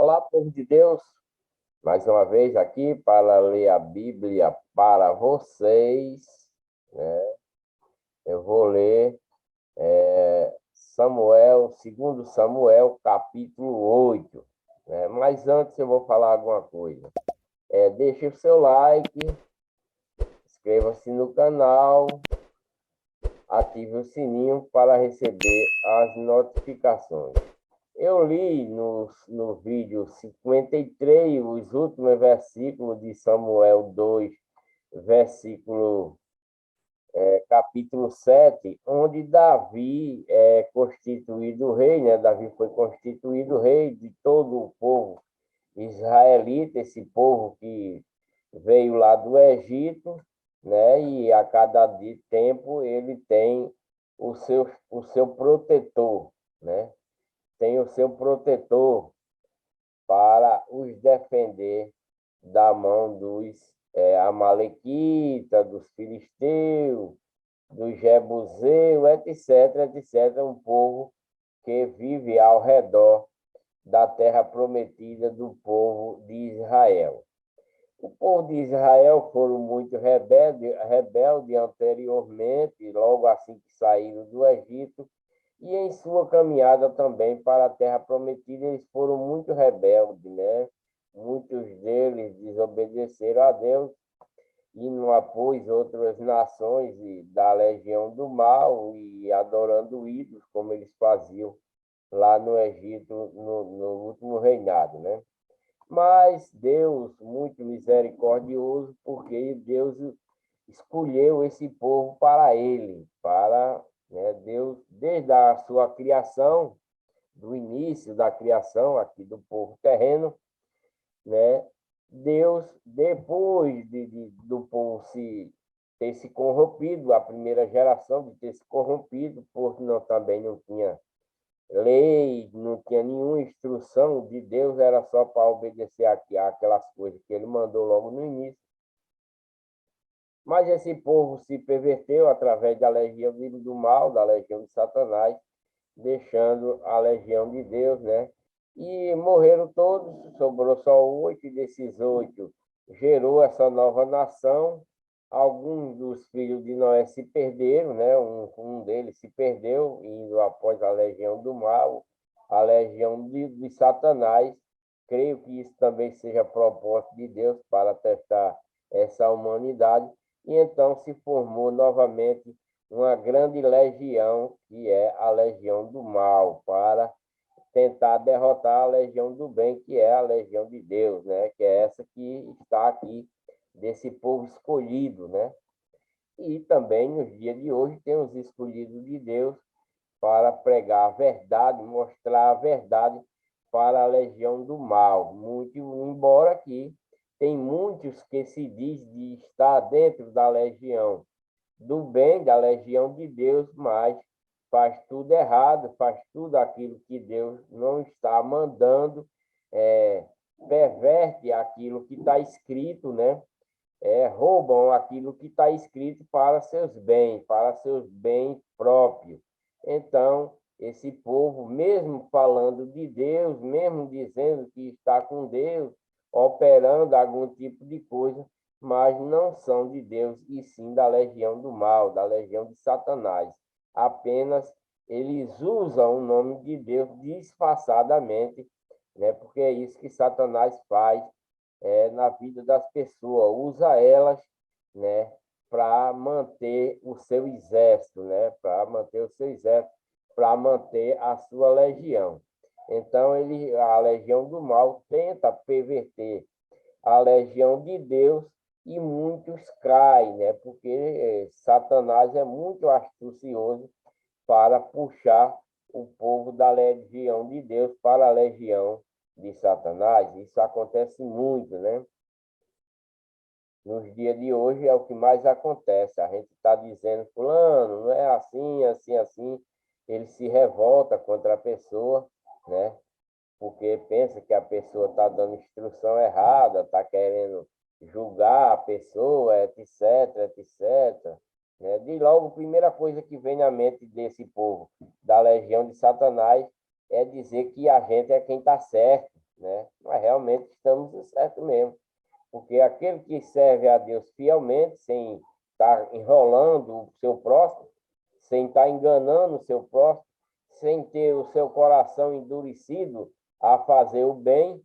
Olá, povo de Deus, mais uma vez aqui para ler a Bíblia para vocês, né? Eu vou ler Samuel, 2 Samuel, capítulo 8, né? Mas antes eu vou falar alguma coisa. Deixe o seu like, inscreva-se no canal, ative o sininho para receber as notificações. Eu li no vídeo 53 os últimos versículos de Samuel 2, versículo capítulo 7, onde Davi é constituído rei, né? Davi foi constituído rei de todo o povo israelita, esse povo que veio lá do Egito, né? E a cada tempo ele tem o seu protetor, né? Tem o seu protetor para os defender da mão dos amalequitas, dos filisteus, dos jebuseus, etc., etc., um povo que vive ao redor da terra prometida do povo de Israel. O povo de Israel foram muito rebelde anteriormente, logo assim que saíram do Egito, e em sua caminhada também para a terra prometida, eles foram muito rebeldes, né? Muitos deles desobedeceram a Deus e não apôs outras nações da legião do mal e adorando ídolos, como eles faziam lá no Egito, no último reinado, né? Mas Deus, muito misericordioso, porque Deus escolheu esse povo para ele, né, Deus, desde a sua criação, do início da criação aqui do povo terreno, né, Deus, depois do povo ter se corrompido, a primeira geração de ter se corrompido, porque também não tinha lei, não tinha nenhuma instrução de Deus, era só para obedecer aquelas coisas que ele mandou logo no início. Mas esse povo se perverteu através da legião do mal, da legião de Satanás, deixando a legião de Deus, né? E morreram todos, sobrou só 8, e desses 8 gerou essa nova nação. Alguns dos filhos de Noé se perderam, né? Um deles se perdeu, indo após a legião do mal, a legião de Satanás. Creio que isso também seja propósito de Deus para testar essa humanidade. E então se formou novamente uma grande legião, que é a legião do mal, para tentar derrotar a legião do bem, que é a legião de Deus, né? Que é essa que está aqui, desse povo escolhido, né? E também, nos dias de hoje, tem os escolhidos de Deus para pregar a verdade, mostrar a verdade para a legião do mal. Muito, embora que tem muitos que se diz de estar dentro da legião do bem, da legião de Deus, mas faz tudo errado, faz tudo aquilo que Deus não está mandando, perverte aquilo que está escrito, né? Roubam aquilo que está escrito para seus bens próprios. Então, esse povo, mesmo falando de Deus, mesmo dizendo que está com Deus, operando algum tipo de coisa, mas não são de Deus, e sim da legião do mal, da legião de Satanás. Apenas eles usam o nome de Deus disfarçadamente, né? Porque é isso que Satanás faz na vida das pessoas, usa elas, né, para manter o seu exército, né, para manter o seu exército, para manter a sua legião. Então, a legião do mal tenta perverter a legião de Deus e muitos caem, né, porque Satanás é muito astucioso para puxar o povo da legião de Deus para a legião de Satanás. Isso acontece muito, né? Nos dias de hoje é o que mais acontece. A gente está dizendo, fulano, não é assim, assim, assim. Ele se revolta contra a pessoa, né? Porque pensa que a pessoa está dando instrução errada, está querendo julgar a pessoa, etc., etc., né? De logo, a primeira coisa que vem na mente desse povo, da legião de Satanás, é dizer que a gente é quem está certo, né? Mas realmente estamos no certo mesmo, porque aquele que serve a Deus fielmente, sem estar enrolando o seu próximo, sem estar enganando o seu próximo, sem ter o seu coração endurecido a fazer o bem,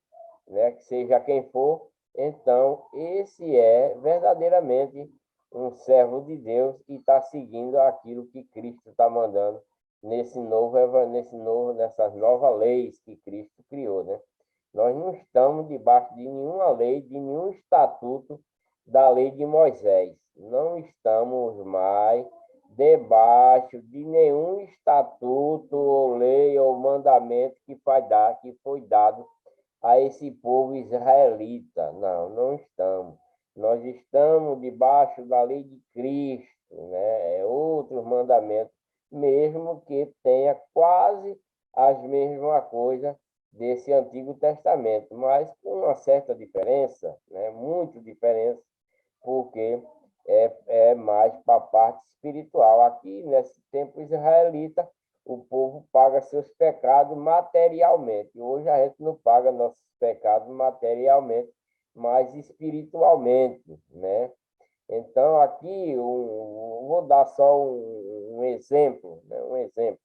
né, que seja quem for, então esse é verdadeiramente um servo de Deus e está seguindo aquilo que Cristo está mandando nessas novas leis que Cristo criou, né? Nós não estamos debaixo de nenhuma lei, de nenhum estatuto da lei de Moisés. Não estamos mais debaixo de nenhum estatuto, ou lei, ou mandamento que foi dado a esse povo israelita. Não, não estamos. Nós estamos debaixo da lei de Cristo, né? É outros mandamentos, mesmo que tenha quase as mesmas coisas desse Antigo Testamento, mas com uma certa diferença, né? Muito diferença, porque é mais para a parte espiritual. Aqui, nesse tempo israelita, o povo paga seus pecados materialmente. Hoje a gente não paga nossos pecados materialmente, mas espiritualmente, né? Então, aqui, vou dar só um exemplo, né? Um exemplo.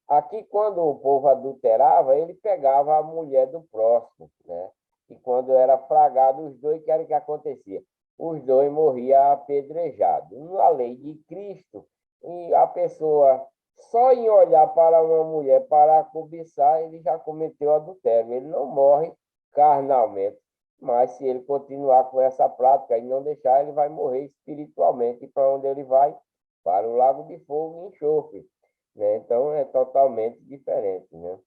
Aqui, quando o povo adulterava, ele pegava a mulher do próximo, né? E quando era flagrado, os dois, o que era que acontecia? Os dois morriam apedrejados. Na lei de Cristo, e a pessoa, só em olhar para uma mulher para cobiçar, ele já cometeu adultério. Ele não morre carnalmente, mas se ele continuar com essa prática e não deixar, ele vai morrer espiritualmente. E para onde ele vai? Para o lago de fogo e enxofre, né? Então é totalmente diferente, né?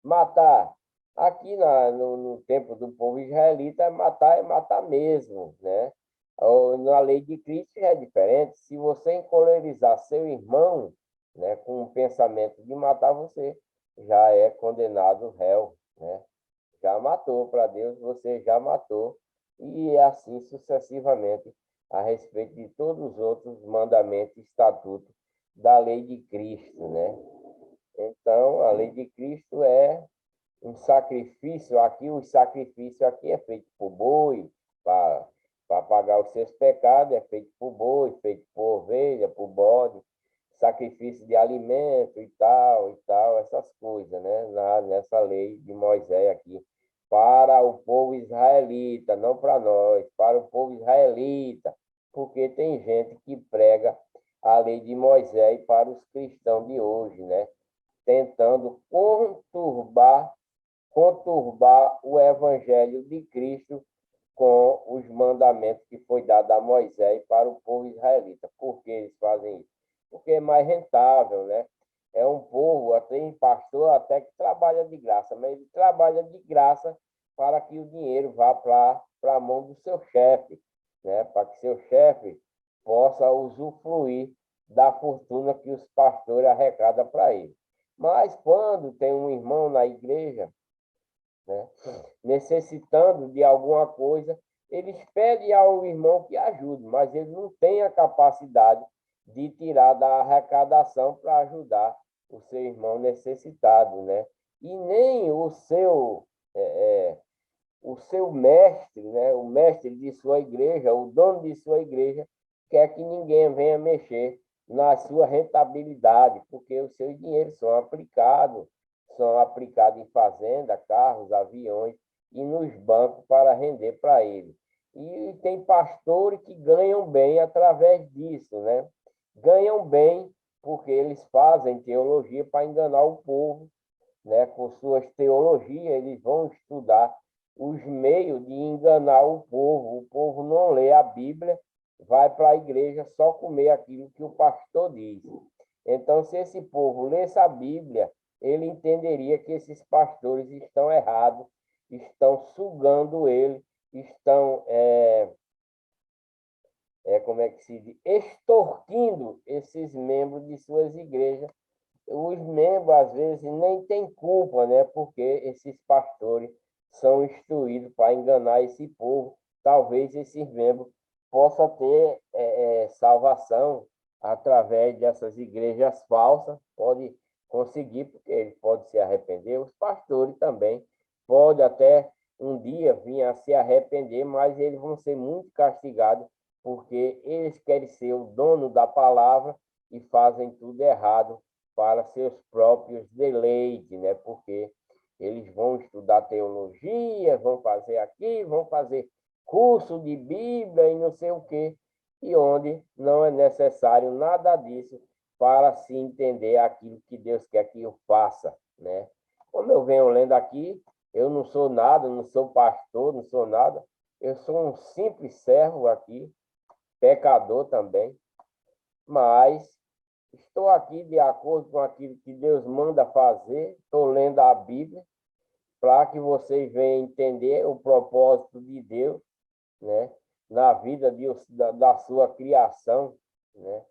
Matar. Aqui no tempo do povo israelita, é matar mesmo, né? Na lei de Cristo já é diferente. Se você encolerizar seu irmão, né, com o pensamento de matar você, já é condenado réu, né? Já matou para Deus, você já matou. E assim sucessivamente a respeito de todos os outros mandamentos e estatutos da lei de Cristo, né? Então, a lei de Cristo é um sacrifício. Aqui, o sacrifício aqui é feito por boi, para pagar os seus pecados, é feito por boi, feito por ovelha, por bode, sacrifício de alimento e tal, essas coisas, né? Nessa lei de Moisés aqui, para o povo israelita, não para nós, para o povo israelita, porque tem gente que prega a lei de Moisés para os cristãos de hoje, né? Tentando conturbar o evangelho de Cristo com os mandamentos que foi dado a Moisés para o povo israelita. Por que eles fazem isso? Porque é mais rentável, né? É um povo, tem pastor até que trabalha de graça, mas ele trabalha de graça para que o dinheiro vá para a mão do seu chefe, né? Para que seu chefe possa usufruir da fortuna que os pastores arrecadam para ele. Mas quando tem um irmão na igreja, né, necessitando de alguma coisa, eles pedem ao irmão que ajude, mas ele não tem a capacidade de tirar da arrecadação para ajudar o seu irmão necessitado, né? E nem o seu mestre, né? O mestre de sua igreja, o dono de sua igreja, quer que ninguém venha mexer na sua rentabilidade, porque os seus dinheiros são aplicados em fazenda, carros, aviões e nos bancos para render para ele. E tem pastores que ganham bem através disso, né? Ganham bem porque eles fazem teologia para enganar o povo, né? Com suas teologias, eles vão estudar os meios de enganar o povo. O povo não lê a Bíblia, vai para a igreja só comer aquilo que o pastor diz. Então, se esse povo lesse a Bíblia, ele entenderia que esses pastores estão errados, estão sugando ele, estão, como é que se diz, extorquindo esses membros de suas igrejas. Os membros, às vezes, nem têm culpa, né? Porque esses pastores são instruídos para enganar esse povo. Talvez esses membros possam ter salvação através dessas igrejas falsas, pode conseguir, porque eles podem se arrepender, os pastores também pode até um dia vir a se arrepender, mas eles vão ser muito castigados, porque eles querem ser o dono da palavra e fazem tudo errado para seus próprios deleites, né? Porque eles vão estudar teologia, vão fazer aqui, vão fazer curso de Bíblia e não sei o quê, e onde não é necessário nada disso para se entender aquilo que Deus quer que eu faça, né? Como eu venho lendo aqui, eu não sou nada, não sou pastor, não sou nada, eu sou um simples servo aqui, pecador também, mas estou aqui de acordo com aquilo que Deus manda fazer, estou lendo a Bíblia, para que vocês venham entender o propósito de Deus, né, na vida da sua criação, né,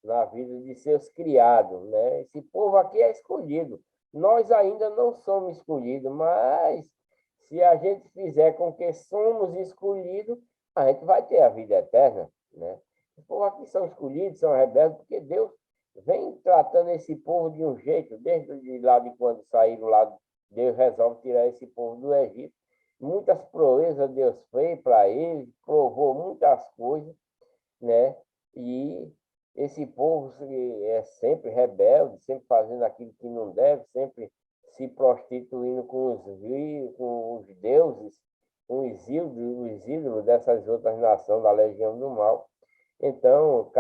na vida de seus criados, né? Esse povo aqui é escolhido. Nós ainda não somos escolhidos, mas se a gente fizer com que somos escolhidos, a gente vai ter a vida eterna, né? Os povos aqui são escolhidos, são rebeldes, porque Deus vem tratando esse povo de um jeito, desde lá de quando saíram lá, Deus resolve tirar esse povo do Egito. Muitas proezas Deus fez para eles, provou muitas coisas, né? E esse povo é sempre rebelde, sempre fazendo aquilo que não deve, sempre se prostituindo com os deuses, com os ídolos dessas outras nações da Legião do Mal. Então,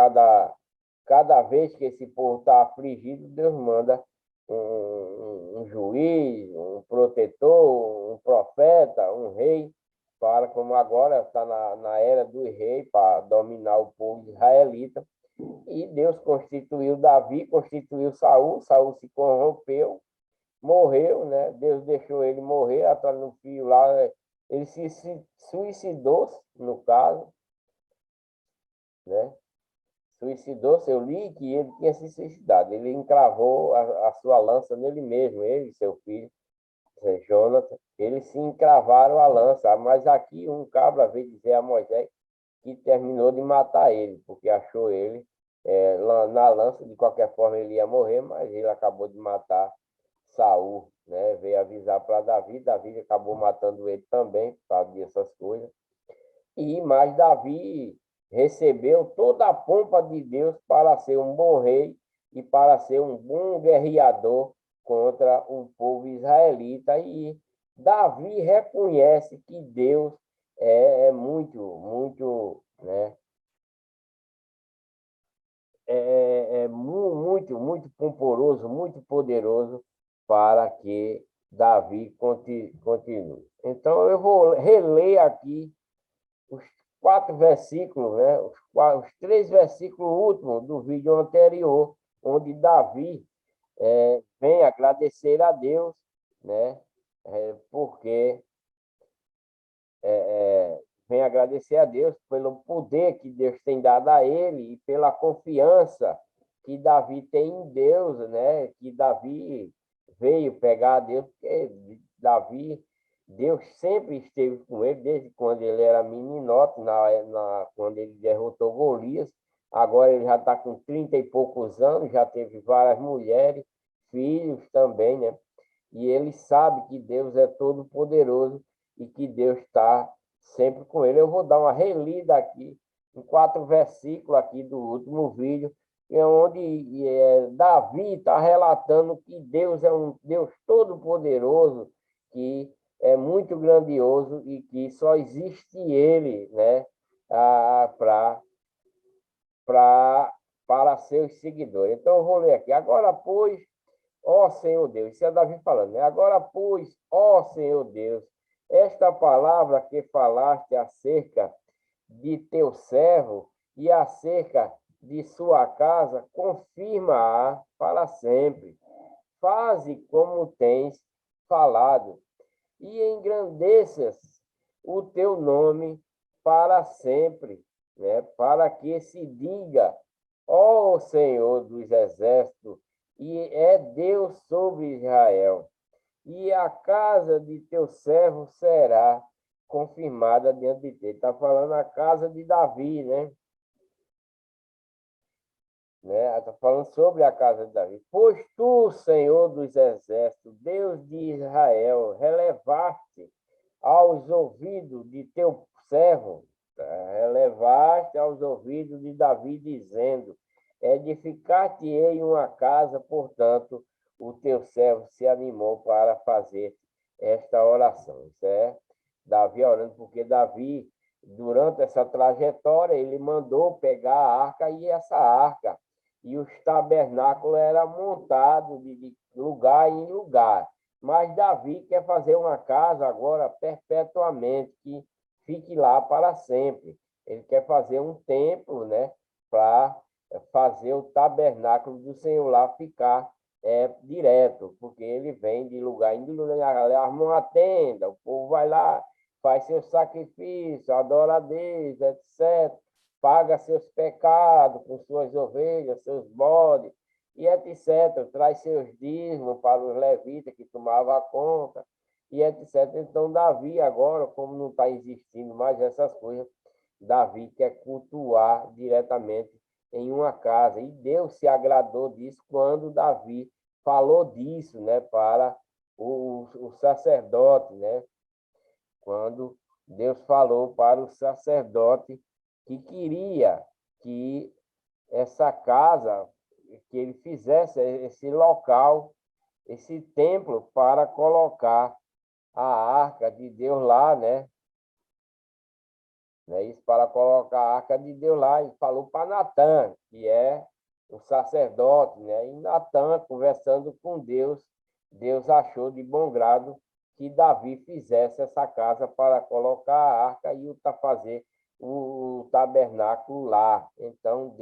cada vez que esse povo está afligido, Deus manda um juiz, um protetor, um profeta, um rei, para, como agora está na era do rei, para dominar o povo israelita. E Deus constituiu Davi, constituiu Saul, Saul se corrompeu, morreu, né? Deus deixou ele morrer, atrás no fio lá, ele se suicidou, no caso, né? Suicidou-se, eu li que ele tinha se suicidado, ele encravou a sua lança nele mesmo, ele e seu filho, Jonathan, eles se encravaram a lança, mas aqui um cabra veio dizer a Moisés que terminou de matar ele, porque achou ele na lança, de qualquer forma ele ia morrer, mas ele acabou de matar Saul, né? Veio avisar para Davi, Davi acabou matando ele também, por causa dessas coisas. Mas Davi recebeu toda a pompa de Deus para ser um bom rei e para ser um bom guerreador contra o povo israelita. E Davi reconhece que Deus é muito, né? Muito pomporoso, muito poderoso para que Davi continue. Então, eu vou reler aqui os 4 versículos, né? Os 3 versículos últimos do vídeo anterior, onde Davi vem agradecer a Deus, né? Porque vem agradecer a Deus pelo poder que Deus tem dado a ele e pela confiança que Davi tem em Deus, né? Que Davi veio pegar a Deus, porque Deus sempre esteve com ele, desde quando ele era meninote, quando ele derrotou Golias. Agora ele já está com 30 e poucos anos, já teve várias mulheres, filhos também, né? E ele sabe que Deus é todo poderoso e que Deus está sempre com ele. Eu vou dar uma relida aqui em 4 versículos aqui do último vídeo, onde Davi está relatando que Deus é um Deus todo-poderoso, que é muito grandioso e que só existe ele, né, para seus seguidores. Então, eu vou ler aqui. Agora, pois, ó Senhor Deus, isso é Davi falando, né? Agora, pois, ó Senhor Deus, esta palavra que falaste acerca de teu servo e acerca de sua casa, confirma-a para sempre. Faze como tens falado e engrandeças o teu nome para sempre, né? Para que se diga, ó Senhor dos exércitos, e é Deus sobre Israel, e a casa de teu servo será confirmada diante de ti. Está falando a casa de Davi, né? né? Está falando sobre a casa de Davi. Pois tu, Senhor dos exércitos, Deus de Israel, relevaste aos ouvidos de teu servo, relevaste aos ouvidos de Davi, dizendo: edificar-te-ei uma casa, portanto, o teu servo se animou para fazer esta oração. Isso é Davi orando, porque Davi, durante essa trajetória, ele mandou pegar a arca, e essa arca e os tabernáculos eram montados de lugar em lugar. Mas Davi quer fazer uma casa agora perpetuamente, que fique lá para sempre. Ele quer fazer um templo, né, para fazer o tabernáculo do Senhor lá ficar direto, porque ele vem de lugar em lugar, arma uma tenda, o povo vai lá, faz seu sacrifício, adora a Deus, etc. Paga seus pecados com suas ovelhas, seus bodes, e etc. Traz seus dízimos para os levitas que tomavam a conta, e etc. Então, Davi agora, como não está existindo mais essas coisas, Davi quer cultuar diretamente em uma casa. E Deus se agradou disso quando Davi falou disso, né, para o sacerdote, né? Quando Deus falou para o sacerdote que queria que essa casa, que ele fizesse esse local, esse templo, para colocar a arca de Deus lá, né? Isso, para colocar a arca de Deus lá, e falou para Natã, que é o sacerdote, né? E Natã, conversando com Deus, Deus achou de bom grado que Davi fizesse essa casa para colocar a arca e fazer o tabernáculo lá. Então,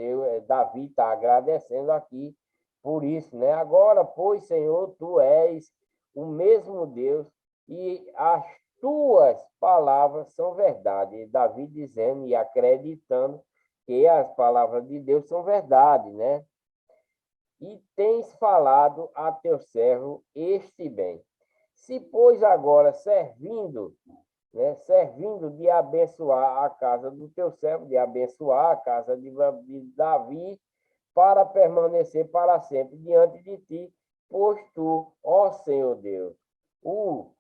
Davi está agradecendo aqui por isso, né? Agora, pois, Senhor, tu és o mesmo Deus, e as tuas palavras são verdade. E Davi dizendo e acreditando que as palavras de Deus são verdade, né? E tens falado a teu servo este bem. Se, pois, agora servindo, né, servindo de abençoar a casa do teu servo, de abençoar a casa de Davi, para permanecer para sempre diante de ti, pois tu, ó Senhor Deus, o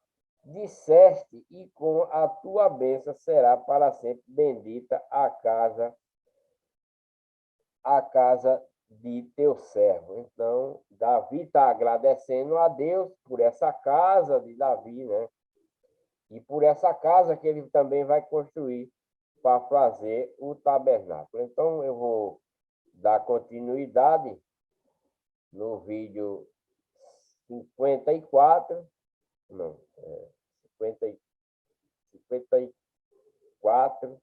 disseste, e com a tua bênção será para sempre bendita a casa de teu servo. Então, Davi está agradecendo a Deus por essa casa de Davi, né? E por essa casa que ele também vai construir para fazer o tabernáculo. Então, eu vou dar continuidade no vídeo 54, não, 50, 54,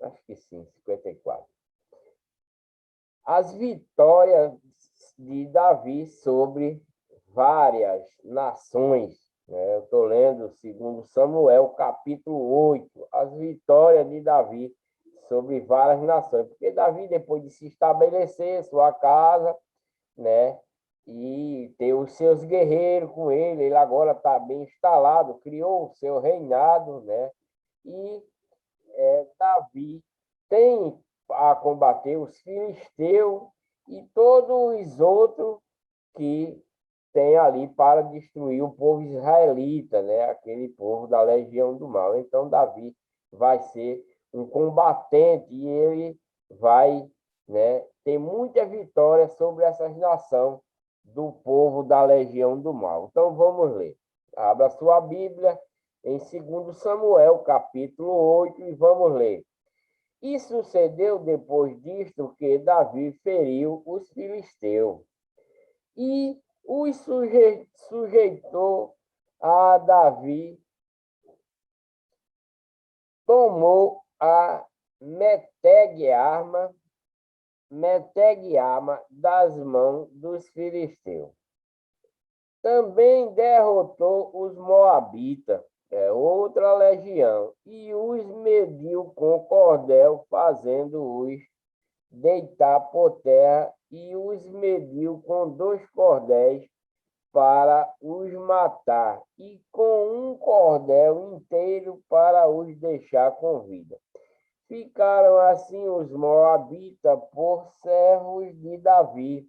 acho que sim, 54. As vitórias de Davi sobre várias nações, né? Eu estou lendo segundo Samuel, capítulo 8, as vitórias de Davi sobre várias nações, porque Davi, depois de se estabelecer sua casa, né, e ter os seus guerreiros com ele, ele agora está bem instalado, criou o seu reinado, né, e Davi tem a combater os filisteus e todos os outros que tem ali para destruir o povo israelita, né? Aquele povo da legião do mal. Então, Davi vai ser um combatente e ele vai, né, ter muita vitória sobre essa nação do povo da legião do mal. Então, vamos ler. Abra sua Bíblia em 2 Samuel, capítulo 8, e vamos ler. E sucedeu depois disto que Davi feriu os filisteus e os sujeitou a Davi, tomou a Metegueama das mãos dos filisteus. Também derrotou os moabitas, outra legião, e os mediu com cordel, fazendo-os deitar por terra, e os mediu com 2 cordéis para os matar, e com um cordel inteiro para os deixar com vida. Ficaram assim os moabitas por servos de Davi,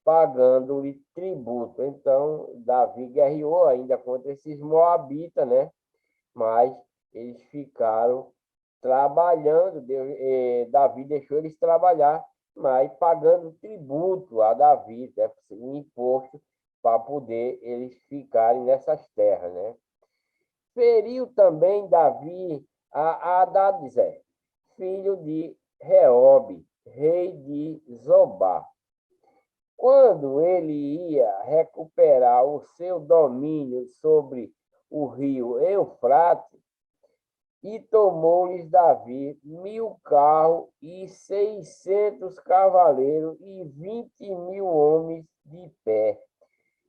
pagando-lhe tributo. Então, Davi guerreou ainda contra esses moabitas, né? Mas eles ficaram trabalhando, Davi deixou eles trabalhar, mas pagando tributo a Davi, né? Um imposto para poder eles ficarem nessas terras, né? Feriu também Davi a Hadadezer, filho de Reobe, rei de Zobá. Quando ele ia recuperar o seu domínio sobre o rio Eufrates, e tomou-lhes Davi 1000 carros e 600 cavaleiros e 20.000 homens de pé.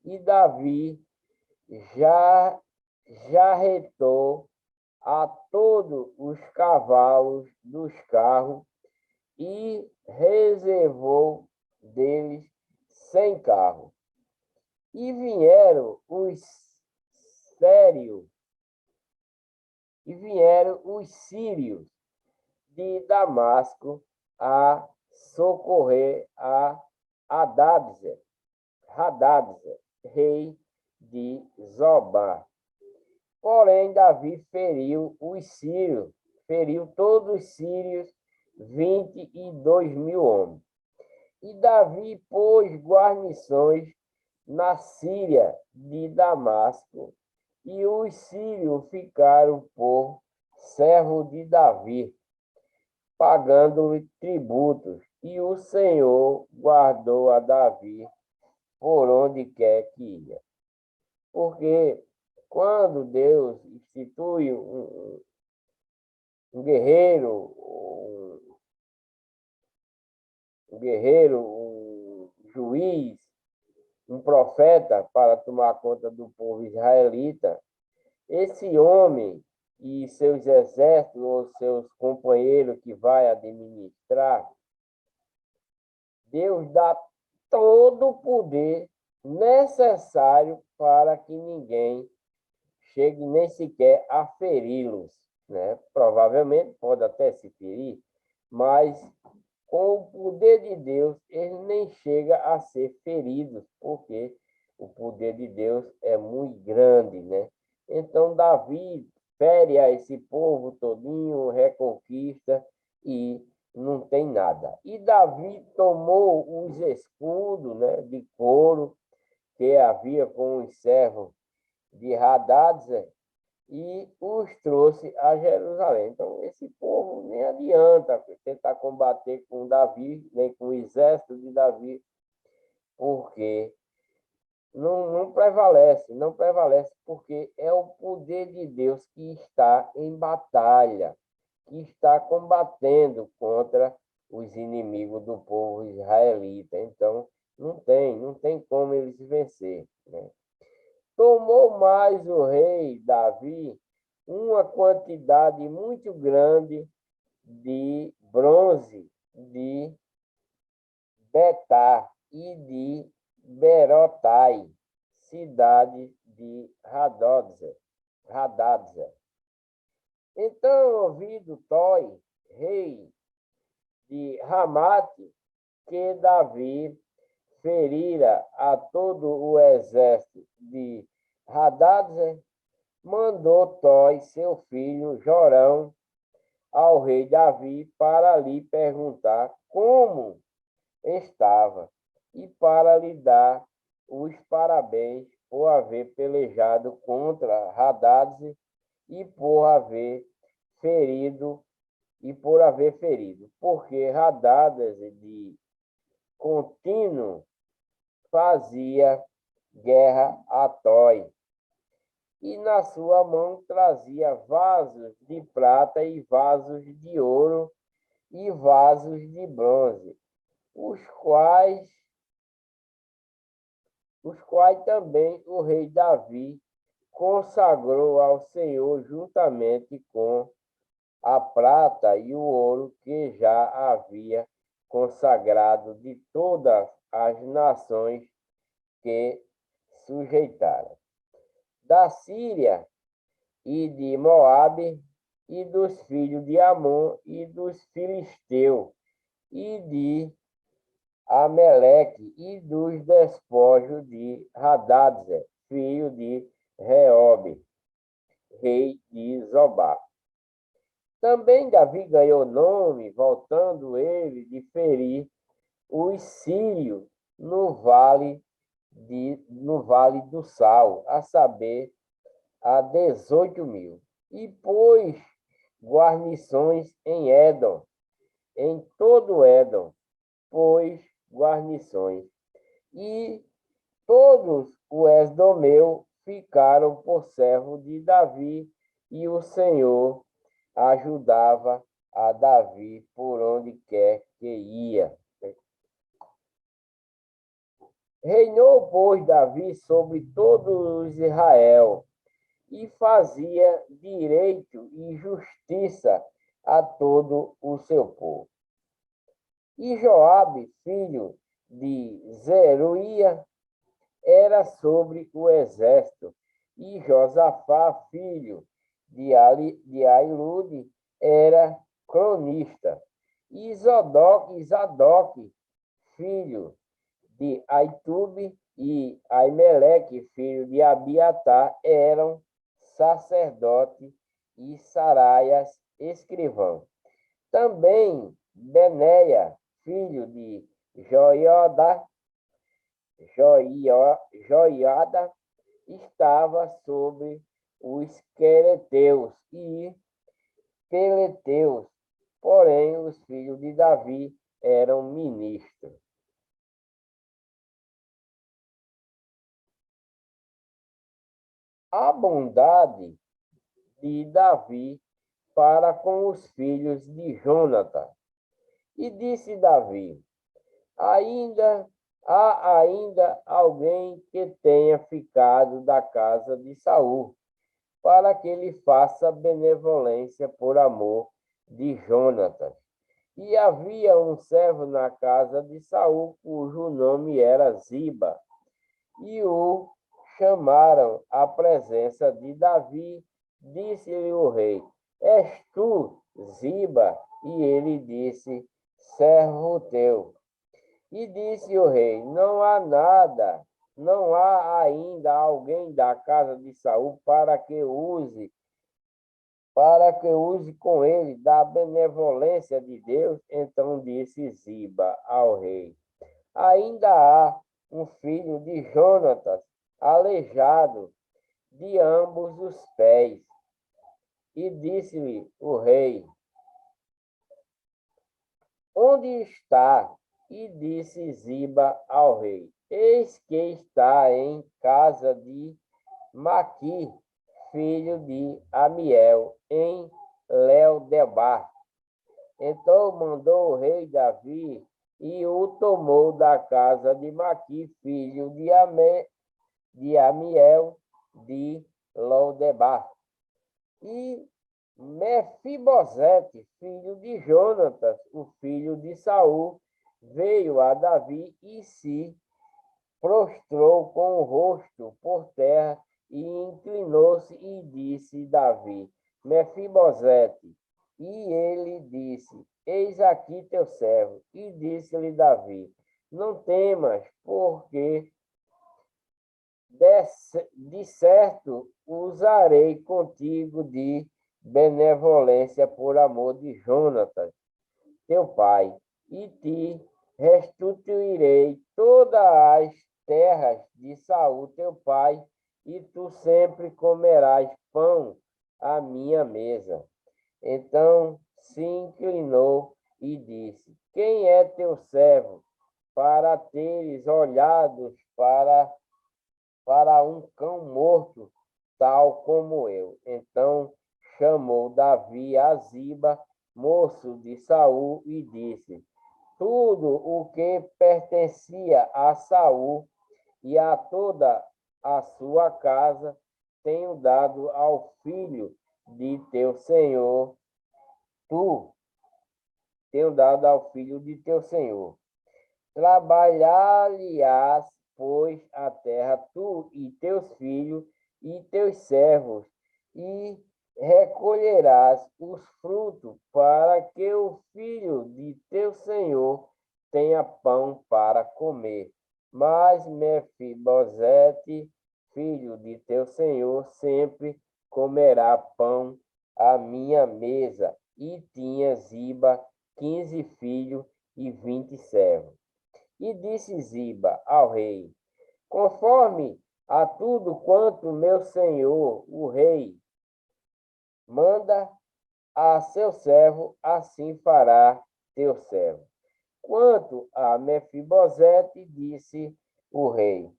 E Davi já retou a todos os cavalos dos carros e reservou deles 100 carros. E vieram os sérios, e vieram os sírios de Damasco a socorrer a Hadadezer, rei de Zobá. Porém, Davi feriu todos os sírios, 22.000 homens. E Davi pôs guarnições na Síria de Damasco, e os sírios ficaram por servo de Davi, pagando-lhe tributos, e o Senhor guardou a Davi por onde quer que ia. Porque quando Deus institui um guerreiro, um juiz, um profeta para tomar conta do povo israelita, esse homem e seus exércitos ou seus companheiros que vai administrar, Deus dá todo o poder necessário para que ninguém chegue nem sequer a feri-los, né? Provavelmente pode até se ferir, mas com o poder de Deus, ele nem chega a ser ferido, porque o poder de Deus é muito grande, né? Então, Davi fere a esse povo todinho, reconquista e não tem nada. E Davi tomou os escudos, né, de couro que havia com os servos de Hadadezer e os trouxe a Jerusalém. Então, esse povo nem adianta tentar combater com Davi, nem com o exército de Davi, porque não prevalece, não prevalece, porque é o poder de Deus que está em batalha, que está combatendo contra os inimigos do povo israelita. Então, não tem como eles vencer, né? Tomou mais o rei Davi uma quantidade muito grande de bronze de Betá e de Berotai, cidade de Hadadzer. Então, ouvido Toi, rei de Ramate, que Davi ferira a todo o exército de Hadadzer, mandou Toi, seu filho Jorão, ao rei Davi para lhe perguntar como estava e para lhe dar os parabéns por haver pelejado contra Hadadzer e por haver ferido porque Hadadzer de contínuo fazia guerra a Toi, e na sua mão trazia vasos de prata e vasos de ouro e vasos de bronze, os quais também o rei Davi consagrou ao Senhor juntamente com a prata e o ouro que já havia consagrado de todas as nações que sujeitaram. Da Síria e de Moabe e dos filhos de Amon, e dos filisteus, e de Ameleque, e dos despojos de Hadadezer, filho de Reobe, rei de Zobá. Também Davi ganhou nome, voltando ele de ferir os sírios no vale do Sal, a saber, a 18.000. E pôs guarnições em Édom, em todo Édom, pôs guarnições. E todos os esdomeus ficaram por servo de Davi, e o Senhor ajudava a Davi por onde quer que ia. Reinou, pois, Davi sobre todo Israel, e fazia direito e justiça a todo o seu povo. E Joabe, filho de Zeruia, era sobre o exército, e Josafá, filho de Ailude, era cronista. E Zadoc, filho de Aitube, e Aimeleque, filho de Abiatar, eram sacerdote, e Saraias, escrivão. Também Beneia, filho de Joiada, estava sobre os quereteus e peleteus, porém os filhos de Davi eram ministros. A bondade de Davi para com os filhos de Jonatã. E disse Davi: há ainda alguém que tenha ficado da casa de Saul, para que ele faça benevolência por amor de Jonatã. E havia um servo na casa de Saul, cujo nome era Ziba, e o chamaram à presença de Davi. Disse-lhe o rei: És tu, Ziba? E ele disse: servo teu. E disse o rei: não há ainda alguém da casa de Saul para que use com ele da benevolência de Deus. Então disse Ziba ao rei: ainda há um filho de Jonatas, aleijado de ambos os pés. E disse-lhe o rei: onde está? E disse Ziba ao rei: eis que está em casa de Maqui, filho de Amiel, em Leudebar. Então mandou o rei Davi e o tomou da casa de Maqui, filho de Amiel, de Leudebar. E Mefibosete, filho de Jonatas, o filho de Saul, veio a Davi e se prostrou com o rosto por terra e inclinou-se e disse Davi: Mefibosete. E ele disse: eis aqui teu servo. E disse-lhe Davi: não temas, porque de certo usarei contigo de benevolência por amor de Jonatas, teu pai, e te restituirei todas as terras de Saul, teu pai, e tu sempre comerás pão à minha mesa. Então se inclinou e disse: quem é teu servo para teres olhado para um cão morto, tal como eu? Então chamou Davi a Ziba, moço de Saul, e disse: tudo o que pertencia a Saul e a toda a sua casa tenho dado ao filho de teu senhor. Tenho dado ao filho de teu senhor. Trabalhar-lhe-ás, pois, a terra, tu e teus filhos e teus servos, e recolherás os frutos para que o filho de teu senhor tenha pão para comer. Mas Mefibosete, filho de teu senhor, sempre comerá pão à minha mesa. E tinha Ziba 15 filhos e 20 servos. E disse Ziba ao rei: conforme a tudo quanto meu senhor, o rei, manda a seu servo, assim fará teu servo. Quanto a Mefibosete, disse o rei,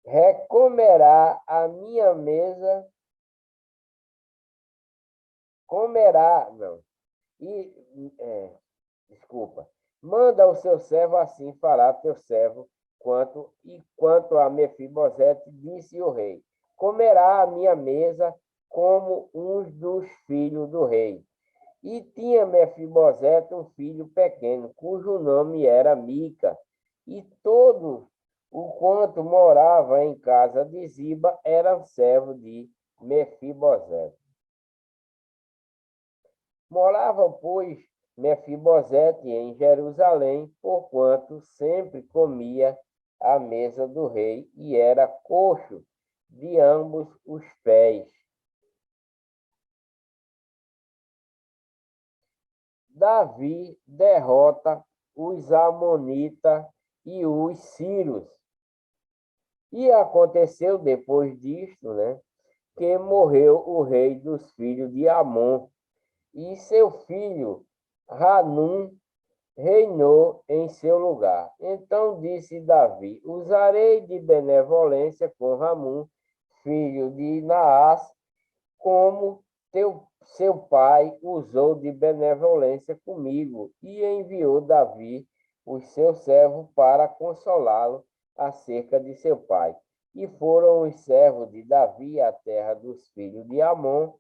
recomerá a minha mesa, comerá, não, desculpa, manda o seu servo, assim fará teu servo. Quanto a Mefibosete, disse o rei, comerá a minha mesa como um dos filhos do rei. E tinha Mefibosete um filho pequeno, cujo nome era Mica, e todo o quanto morava em casa de Ziba era servo de Mefibosete. Morava, pois, Mefibosete em Jerusalém, porquanto sempre comia à mesa do rei e era coxo de ambos os pés. Davi derrota os amonitas e os sírios. E aconteceu depois disto, né, que morreu o rei dos filhos de Amon, e seu filho Hanum reinou em seu lugar. Então disse Davi: usarei de benevolência com Ramum, filho de Naás, como seu pai usou de benevolência comigo. E enviou Davi os seus servos para consolá-lo acerca de seu pai. E foram os servos de Davi à terra dos filhos de Amon.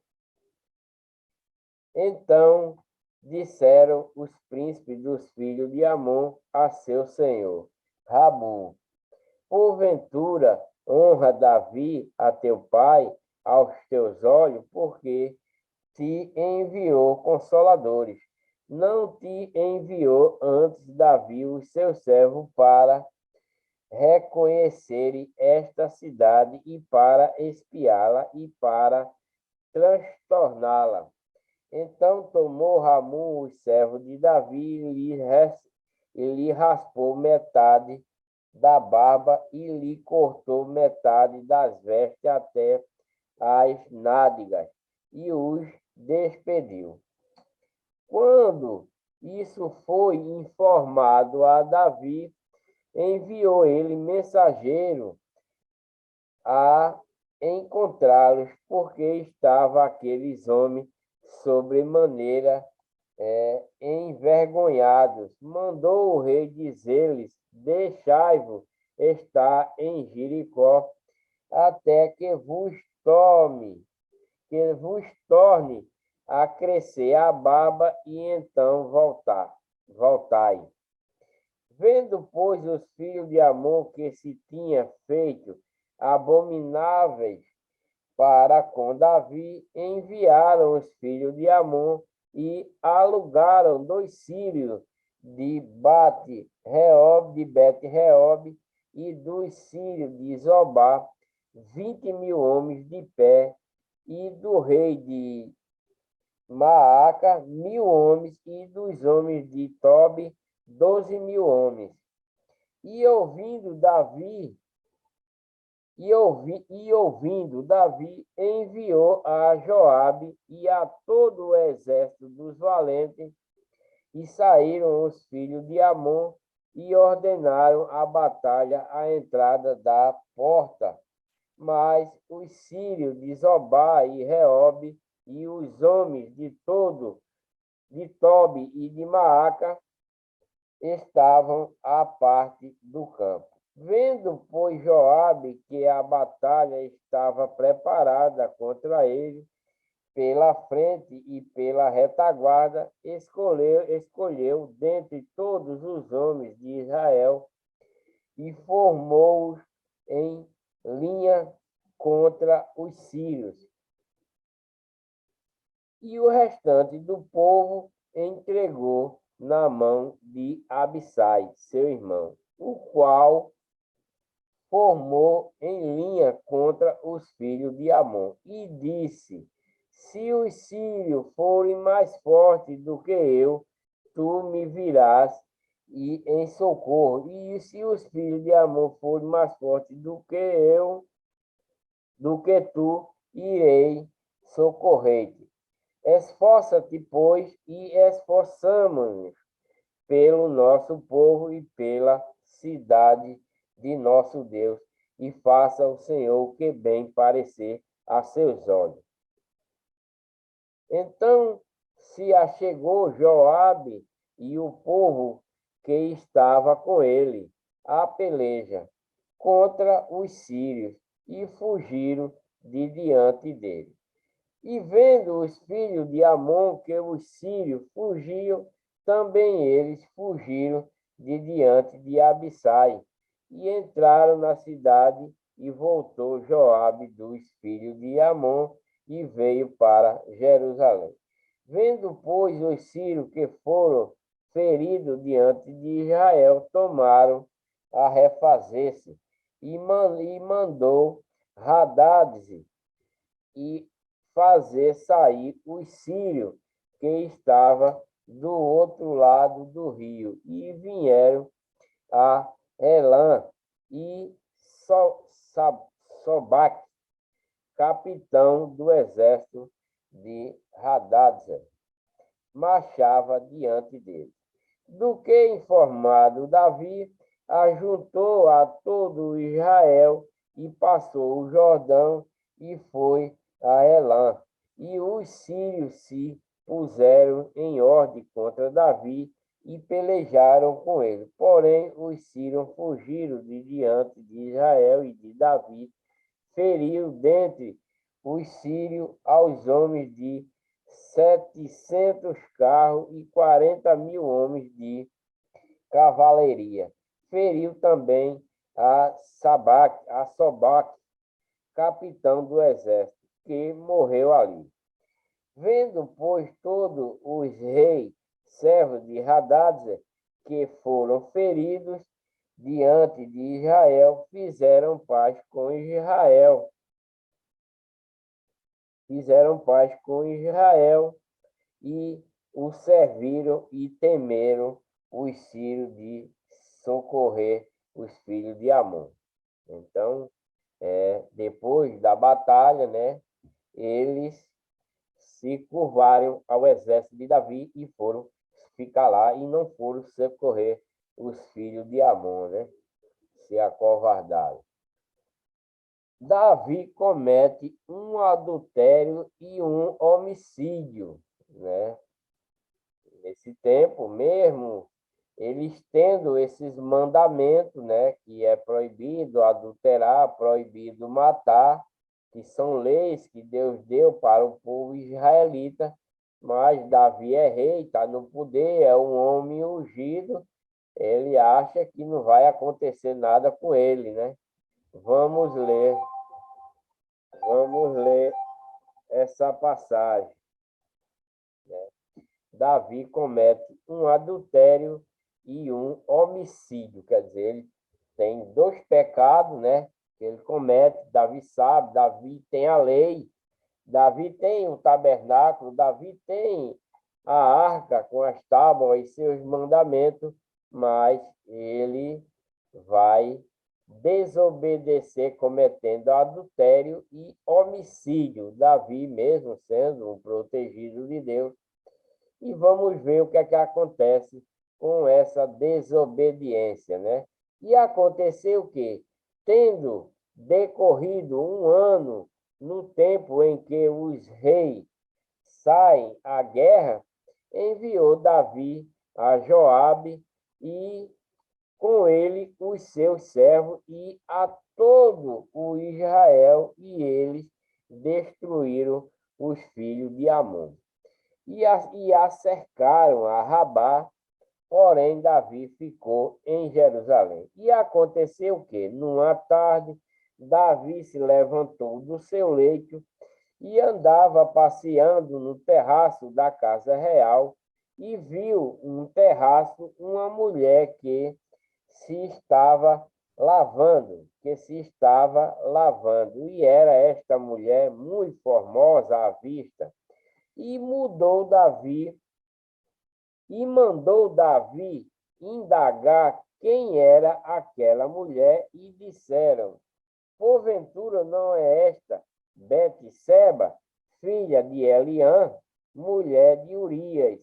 Então disseram os príncipes dos filhos de Amon a seu senhor, Rabu: porventura honra Davi a teu pai aos teus olhos, porque te enviou consoladores. Não te enviou antes Davi os seus servos para reconhecerem esta cidade e para espiá-la e para transtorná-la. Então tomou Ramum, o servo de Davi, e lhe raspou metade da barba e lhe cortou metade das vestes até as nádegas e os despediu. Quando isso foi informado a Davi, enviou ele mensageiro a encontrá-los, porque estavam aqueles homens sobremaneira envergonhados. Mandou o rei dizer-lhes: deixai-vos estar em Jericó, até que vos torne a crescer a barba, e então voltai. Vendo, pois, os filhos de Amon que se tinha feito abomináveis para com Davi, enviaram os filhos de Amon e alugaram 2 sírios de Bet-Reob e dos sírios de Zobá, 20.000 homens de pé, e do rei de Maaca, 1.000 homens, e dos homens de Tobi, 12.000 homens. E ouvindo Davi, ouvindo Davi, enviou a Joabe e a todo o exército dos valentes, e saíram os filhos de Amon e ordenaram a batalha à entrada da porta. Mas os sírios de Zobá e Reob e os homens de Tobi e de Maaca estavam à parte do campo. Vendo, pois, Joabe que a batalha estava preparada contra ele, pela frente e pela retaguarda, escolheu dentre todos os homens de Israel e formou-os em linha contra os sírios. e o restante do povo entregou na mão de Abissai, seu irmão, o qual formou em linha contra os filhos de Amon, e disse: se os sírios forem mais fortes do que eu, tu me virás e em socorro. E se os filhos de Amon forem mais fortes do que eu, do que tu, irei socorrer-te. Esforça-te, pois, e esforçamo-nos pelo nosso povo e pela cidade de nosso Deus, e faça o Senhor o que bem parecer a seus olhos. Então se achegou Joabe e o povo que estava com ele à peleja contra os sírios, e fugiram de diante dele. E vendo os filhos de Amon que os sírios fugiam, também eles fugiram de diante de Abissai, e entraram na cidade, e voltou Joabe dos filhos de Amon, e veio para Jerusalém. Vendo, pois, os sírios que foram feridos diante de Israel, tomaram a refazer-se, e mandou Hadade e fazer sair os sírios que estavam do outro lado do rio, e vieram a Elã e Sobaque, capitão do exército de Hadadezer, marchava diante dele. Do que informado Davi, ajuntou a todo Israel e passou o Jordão e foi a Elã. E os sírios se puseram em ordem contra Davi e pelejaram com ele. Porém, os sírios fugiram de diante de Israel, e de Davi feriu dentre os sírios aos homens de 700 carros e 40.000 homens de cavalaria. Feriu também a Sobaque, capitão do exército, que morreu ali. Vendo, pois, todos os reis, servos de Hadadezer, que foram feridos diante de Israel, fizeram paz com Israel. Fizeram paz com Israel e o serviram, e temeram os sírios de socorrer os filhos de Amon. Então, depois da batalha, né, eles se curvaram ao exército de Davi e foram ficar lá, e não foram socorrer os filhos de Amon, né? Se acovardaram. Davi comete um adultério e um homicídio, né? Nesse tempo, mesmo eles tendo esses mandamentos, né, que é proibido adulterar, proibido matar, que são leis que Deus deu para o povo israelita, mas Davi é rei, está no poder, é um homem ungido, ele acha que não vai acontecer nada com ele, né? Vamos ler essa passagem. Davi comete um adultério e um homicídio, quer dizer, ele tem dois pecados, né, que ele comete. Davi sabe, Davi tem a lei, Davi tem o tabernáculo, Davi tem a arca com as tábuas e seus mandamentos, mas ele vai desobedecer, cometendo adultério e homicídio. Davi, mesmo sendo um protegido de Deus. E vamos ver o que é que acontece com essa desobediência, né? E aconteceu o quê? Tendo decorrido um ano, no tempo em que os reis saem à guerra, enviou Davi a Joabe e com ele os seus servos e a todo o Israel, e eles destruíram os filhos de Amon. E a cercaram a Rabá, porém Davi ficou em Jerusalém. E aconteceu o quê? Numa tarde, Davi se levantou do seu leito e andava passeando no terraço da casa real e viu um terraço uma mulher que se estava lavando, e era esta mulher muito formosa à vista, e mandou Davi indagar quem era aquela mulher, e disseram: porventura não é esta Betseba, filha de Eliã, mulher de Urias,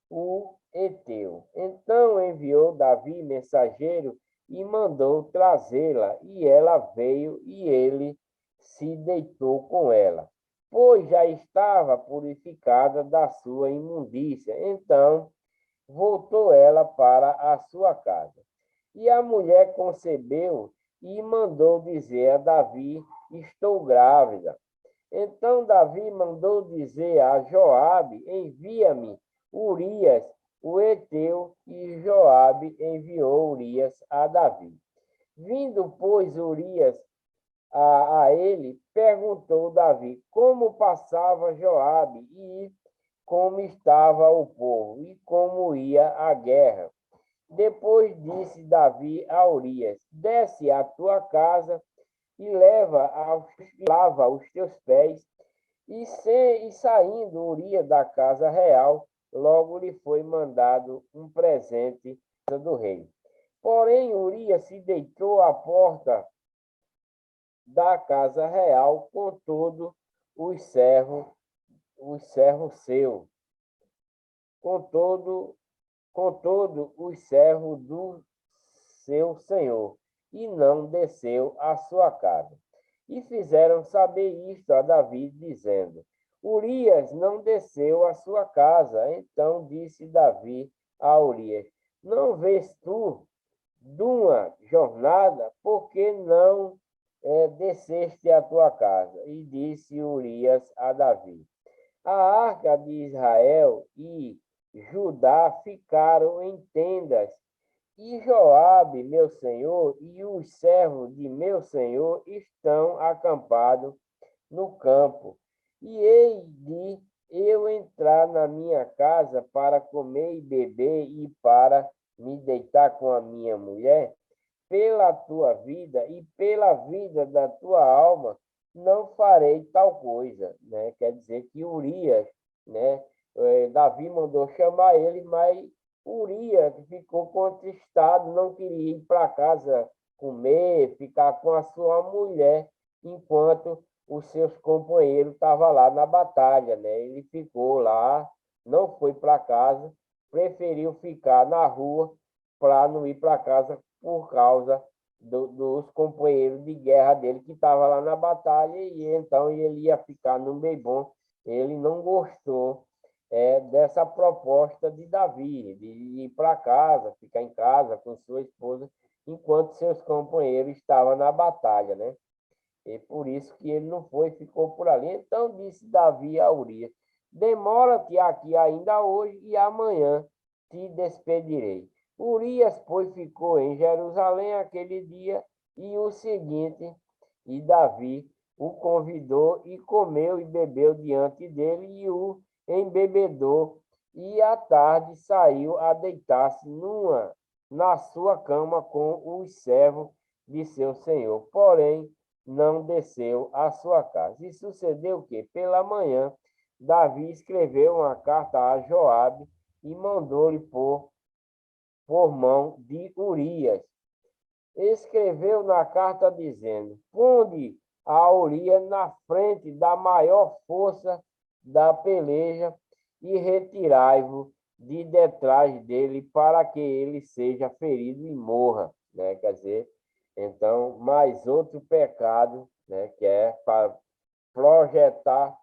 o heteu? Então enviou Davi mensageiro e mandou trazê-la, e ela veio, e ele se deitou com ela, pois já estava purificada da sua imundícia. Então voltou ela para a sua casa. E a mulher concebeu e mandou dizer a Davi: estou grávida. Então Davi mandou dizer a Joabe: envia-me Urias, o heteu, e Joabe enviou Urias a Davi. Vindo, pois, Urias a ele, perguntou Davi como passava Joabe e como estava o povo e como ia a guerra. Depois disse Davi a Urias: desce à tua casa e lava os teus pés. E saindo Urias da casa real, logo lhe foi mandado um presente do rei. Porém, Urias se deitou à porta da casa real com todos os servos seus, com todo os servos do seu senhor, e não desceu à sua casa. E fizeram saber isto a Davi, dizendo: Urias não desceu à sua casa. Então disse Davi a Urias: não vês tu de uma jornada, porque não desceste à tua casa? E disse Urias a Davi: a arca de Israel e Judá ficaram em tendas, e Joabe, meu senhor, e os servos de meu senhor estão acampados no campo. E hei de eu entrar na minha casa para comer e beber e para me deitar com a minha mulher? Pela tua vida e pela vida da tua alma, não farei tal coisa, né? Quer dizer que Urias, né? Davi mandou chamar ele, mas Urias ficou contristado, não queria ir para casa comer, ficar com a sua mulher, enquanto os seus companheiros estavam lá na batalha, né? Ele ficou lá, não foi para casa, preferiu ficar na rua para não ir para casa por causa dos companheiros de guerra dele que estavam lá na batalha, e então ele ia ficar no meio bom. Ele não gostou dessa proposta de Davi, de ir para casa, ficar em casa com sua esposa, enquanto seus companheiros estavam na batalha, né? E por isso que ele não foi, ficou por ali. Então disse Davi a Urias: demora-te aqui ainda hoje, e amanhã te despedirei. Urias, pois, ficou em Jerusalém aquele dia e o seguinte, e Davi o convidou e comeu e bebeu diante dele e o embebedou, e à tarde saiu a deitar-se na sua cama com os servos de seu senhor. Porém, não desceu à sua casa. E sucedeu que, pela manhã, Davi escreveu uma carta a Joabe e mandou-lhe por mão de Urias. Escreveu na carta dizendo: ponde a Urias na frente da maior força da peleja e retirai-vos de detrás dele, para que ele seja ferido e morra, né? Quer dizer, então, mais outro pecado, né, que é para projetar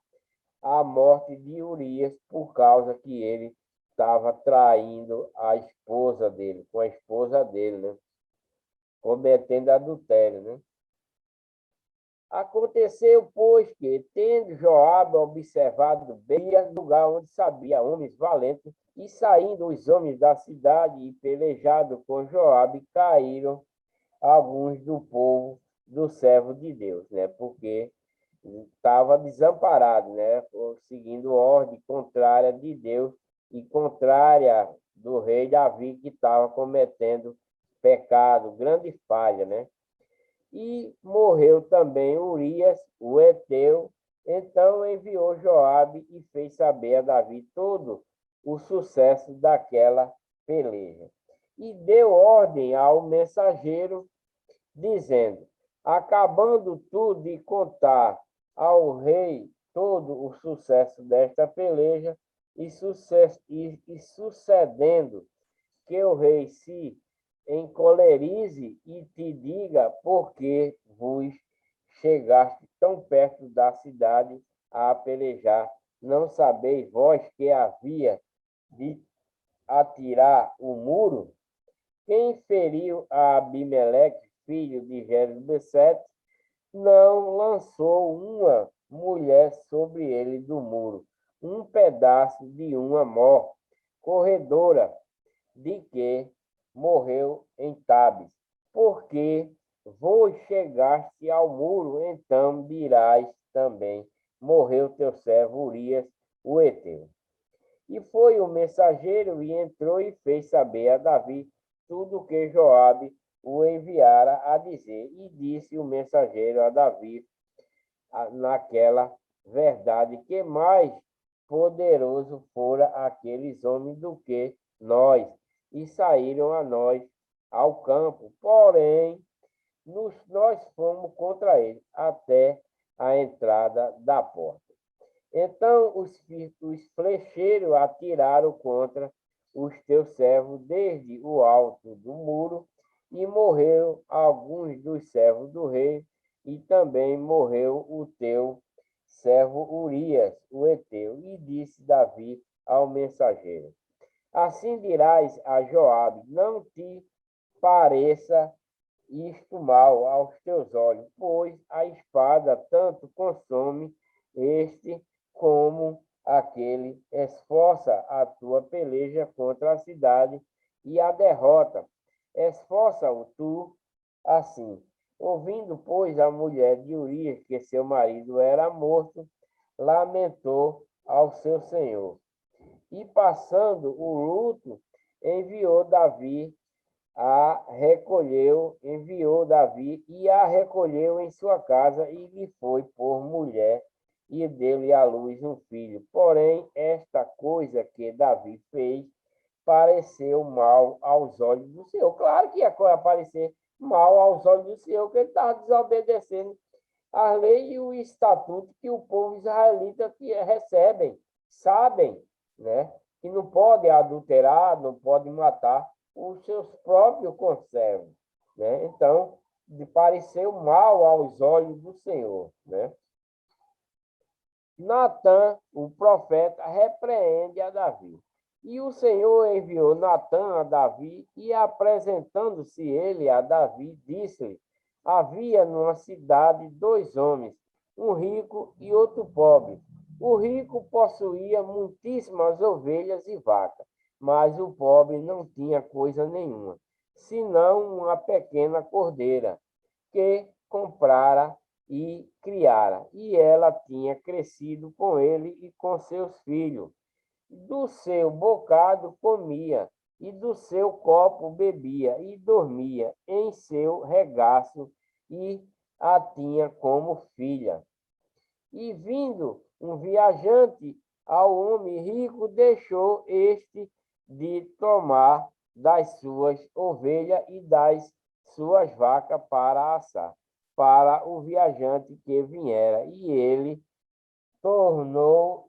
a morte de Urias, por causa que ele estava traindo a esposa dele, com a esposa dele, né? Cometendo adultério, né? Aconteceu, pois, que, tendo Joabe observado bem o lugar onde sabia homens valentes, e saindo os homens da cidade e pelejado com Joabe, caíram alguns do povo do servo de Deus, né? Porque estava desamparado, né? Seguindo ordem contrária de Deus e contrária do rei Davi, que estava cometendo pecado, grande falha, né? E morreu também Urias, o heteu. Então enviou Joabe e fez saber a Davi todo o sucesso daquela peleja. E deu ordem ao mensageiro, dizendo: acabando tu de contar ao rei todo o sucesso desta peleja, e sucedendo que o rei se encolerize e te diga por que vos chegaste tão perto da cidade a pelejar. Não sabeis vós que havia de atirar o muro? Quem feriu a Abimeleque, filho de Jerubbesete, não lançou uma mulher sobre ele do muro, um pedaço de uma mó, corredora, de que morreu em Tabes. Porque vos chegaste ao muro, então dirás também: morreu teu servo Urias, o heteu. E foi o mensageiro e entrou e fez saber a Davi tudo o que Joabe o enviara a dizer. E disse o mensageiro a Davi naquela verdade, que mais poderoso fora aqueles homens do que nós, e saíram a nós ao campo. Porém, nós fomos contra eles até a entrada da porta. Então os flecheiros atiraram contra os teus servos desde o alto do muro, e morreram alguns dos servos do rei, e também morreu o teu servo Urias, o heteu. E disse Davi ao mensageiro: assim dirás a Joabe: não te pareça isto mal aos teus olhos, pois a espada tanto consome este como aquele. Esforça a tua peleja contra a cidade e a derrota. Esforça-o tu assim. Ouvindo, pois, a mulher de Urias que seu marido era morto, lamentou ao seu senhor. E passando o luto, enviou Davi enviou Davi e a recolheu em sua casa e lhe foi por mulher e deu-lhe à luz um filho. Porém, esta coisa que Davi fez pareceu mal aos olhos do Senhor. Claro que ia parecer mal aos olhos do Senhor, que ele estava desobedecendo a lei e o estatuto que o povo israelita recebem, sabem, né? Que não pode adulterar, não pode matar os seus próprios conservos, né? Então, pareceu mal aos olhos do Senhor, né? Natã, o profeta, repreende a Davi. E o Senhor enviou Natã a Davi, e apresentando-se ele a Davi, disse-lhe: havia numa cidade dois homens, um rico e outro pobre. O rico possuía muitíssimas ovelhas e vacas, mas o pobre não tinha coisa nenhuma, senão uma pequena cordeira, que comprara e criara, e ela tinha crescido com ele e com seus filhos. Do seu bocado comia, e do seu copo bebia, e dormia em seu regaço, e a tinha como filha. E vindo um viajante ao homem rico, deixou este de tomar das suas ovelhas e das suas vacas para assar, para o viajante que viera. E ele tornou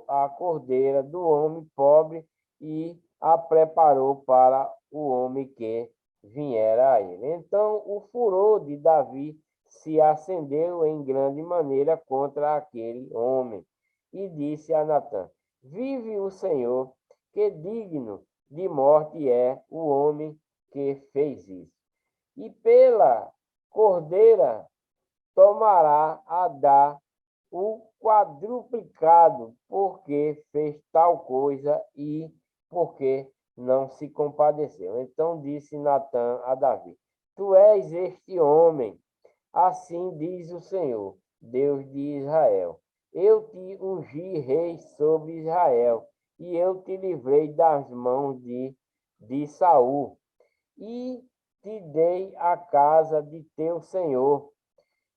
a cordeira do homem pobre e a preparou para o homem que viera a ele. Então o furor de Davi se acendeu em grande maneira contra aquele homem, e disse a Natã: vive o Senhor, que digno de morte é o homem que fez isso. E pela cordeira tomará a dar o quadruplicado, porque fez tal coisa e porque não se compadeceu. Então disse Natã a Davi: tu és este homem, assim diz o Senhor: Deus de Israel. Eu te ungi rei sobre Israel, e eu te livrei das mãos de Saul, e te dei a casa de teu senhor,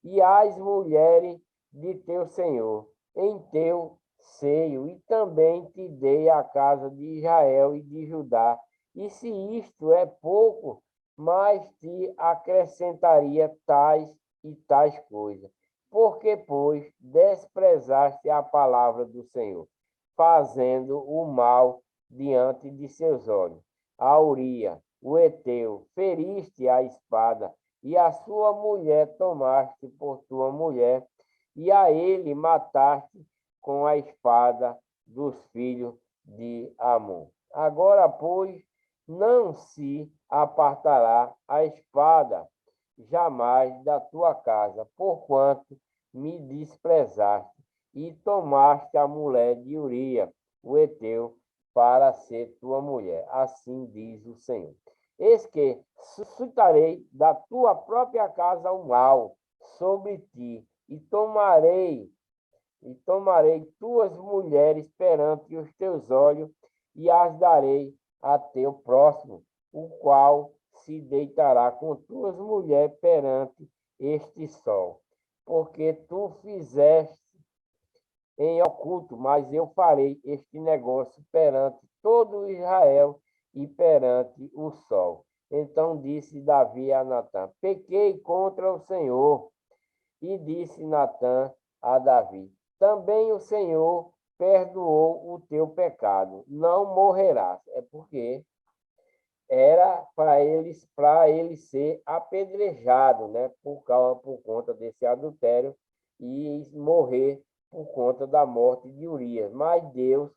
e as mulheres de teu senhor em teu seio, e também te dei a casa de Israel e de Judá. E se isto é pouco, mas te acrescentaria tais e tais coisas. Porque, pois, desprezaste a palavra do Senhor, fazendo o mal diante de seus olhos. A Uria, o Eteu, feriste a espada, e a sua mulher tomaste por tua mulher, e a ele mataste com a espada dos filhos de Amon. Agora, pois, não se apartará a espada jamais da tua casa, porquanto me desprezaste e tomaste a mulher de Uria, o Eteu, para ser tua mulher. Assim diz o Senhor. Eis que suscitarei da tua própria casa o mal sobre ti, e tomarei tuas mulheres perante os teus olhos, e as darei a teu próximo, o qual se deitará com tuas mulheres perante este sol. Porque tu fizeste em oculto, mas eu farei este negócio perante todo Israel e perante o sol. Então disse Davi a Natã: Pequei contra o Senhor. E disse Natã a Davi: Também o Senhor perdoou o teu pecado, não morrerás. É porque era para ele ser apedrejado, né, por conta desse adultério, e morrer por conta da morte de Urias. Mas Deus,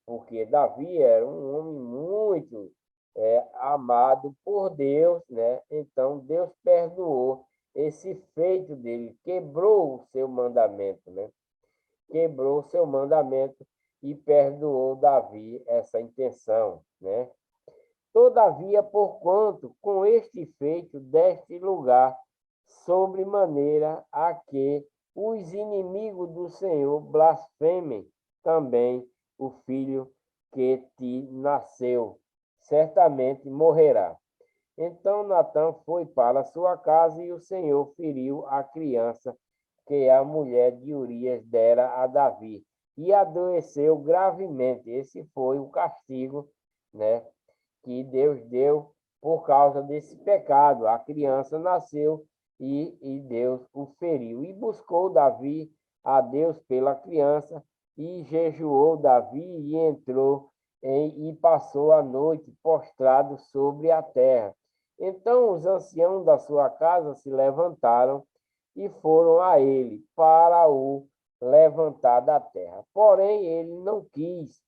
porque Davi era um homem muito amado por Deus, né? Então Deus perdoou esse feito dele, quebrou o seu mandamento, né? Quebrou o seu mandamento e perdoou Davi essa intenção, né? Todavia, porquanto com este feito deste lugar, sobremaneira a que os inimigos do Senhor blasfemem também o filho que te nasceu, certamente morrerá. Então Natã foi para sua casa, e o Senhor feriu a criança que a mulher de Urias dera a Davi, e adoeceu gravemente. Esse foi o castigo, né, que Deus deu por causa desse pecado. A criança nasceu e Deus o feriu. E buscou Davi a Deus pela criança, e jejuou Davi, e entrou e passou a noite prostrado sobre a terra. Então os anciãos da sua casa se levantaram e foram a ele para o levantar da terra. Porém, ele não quis,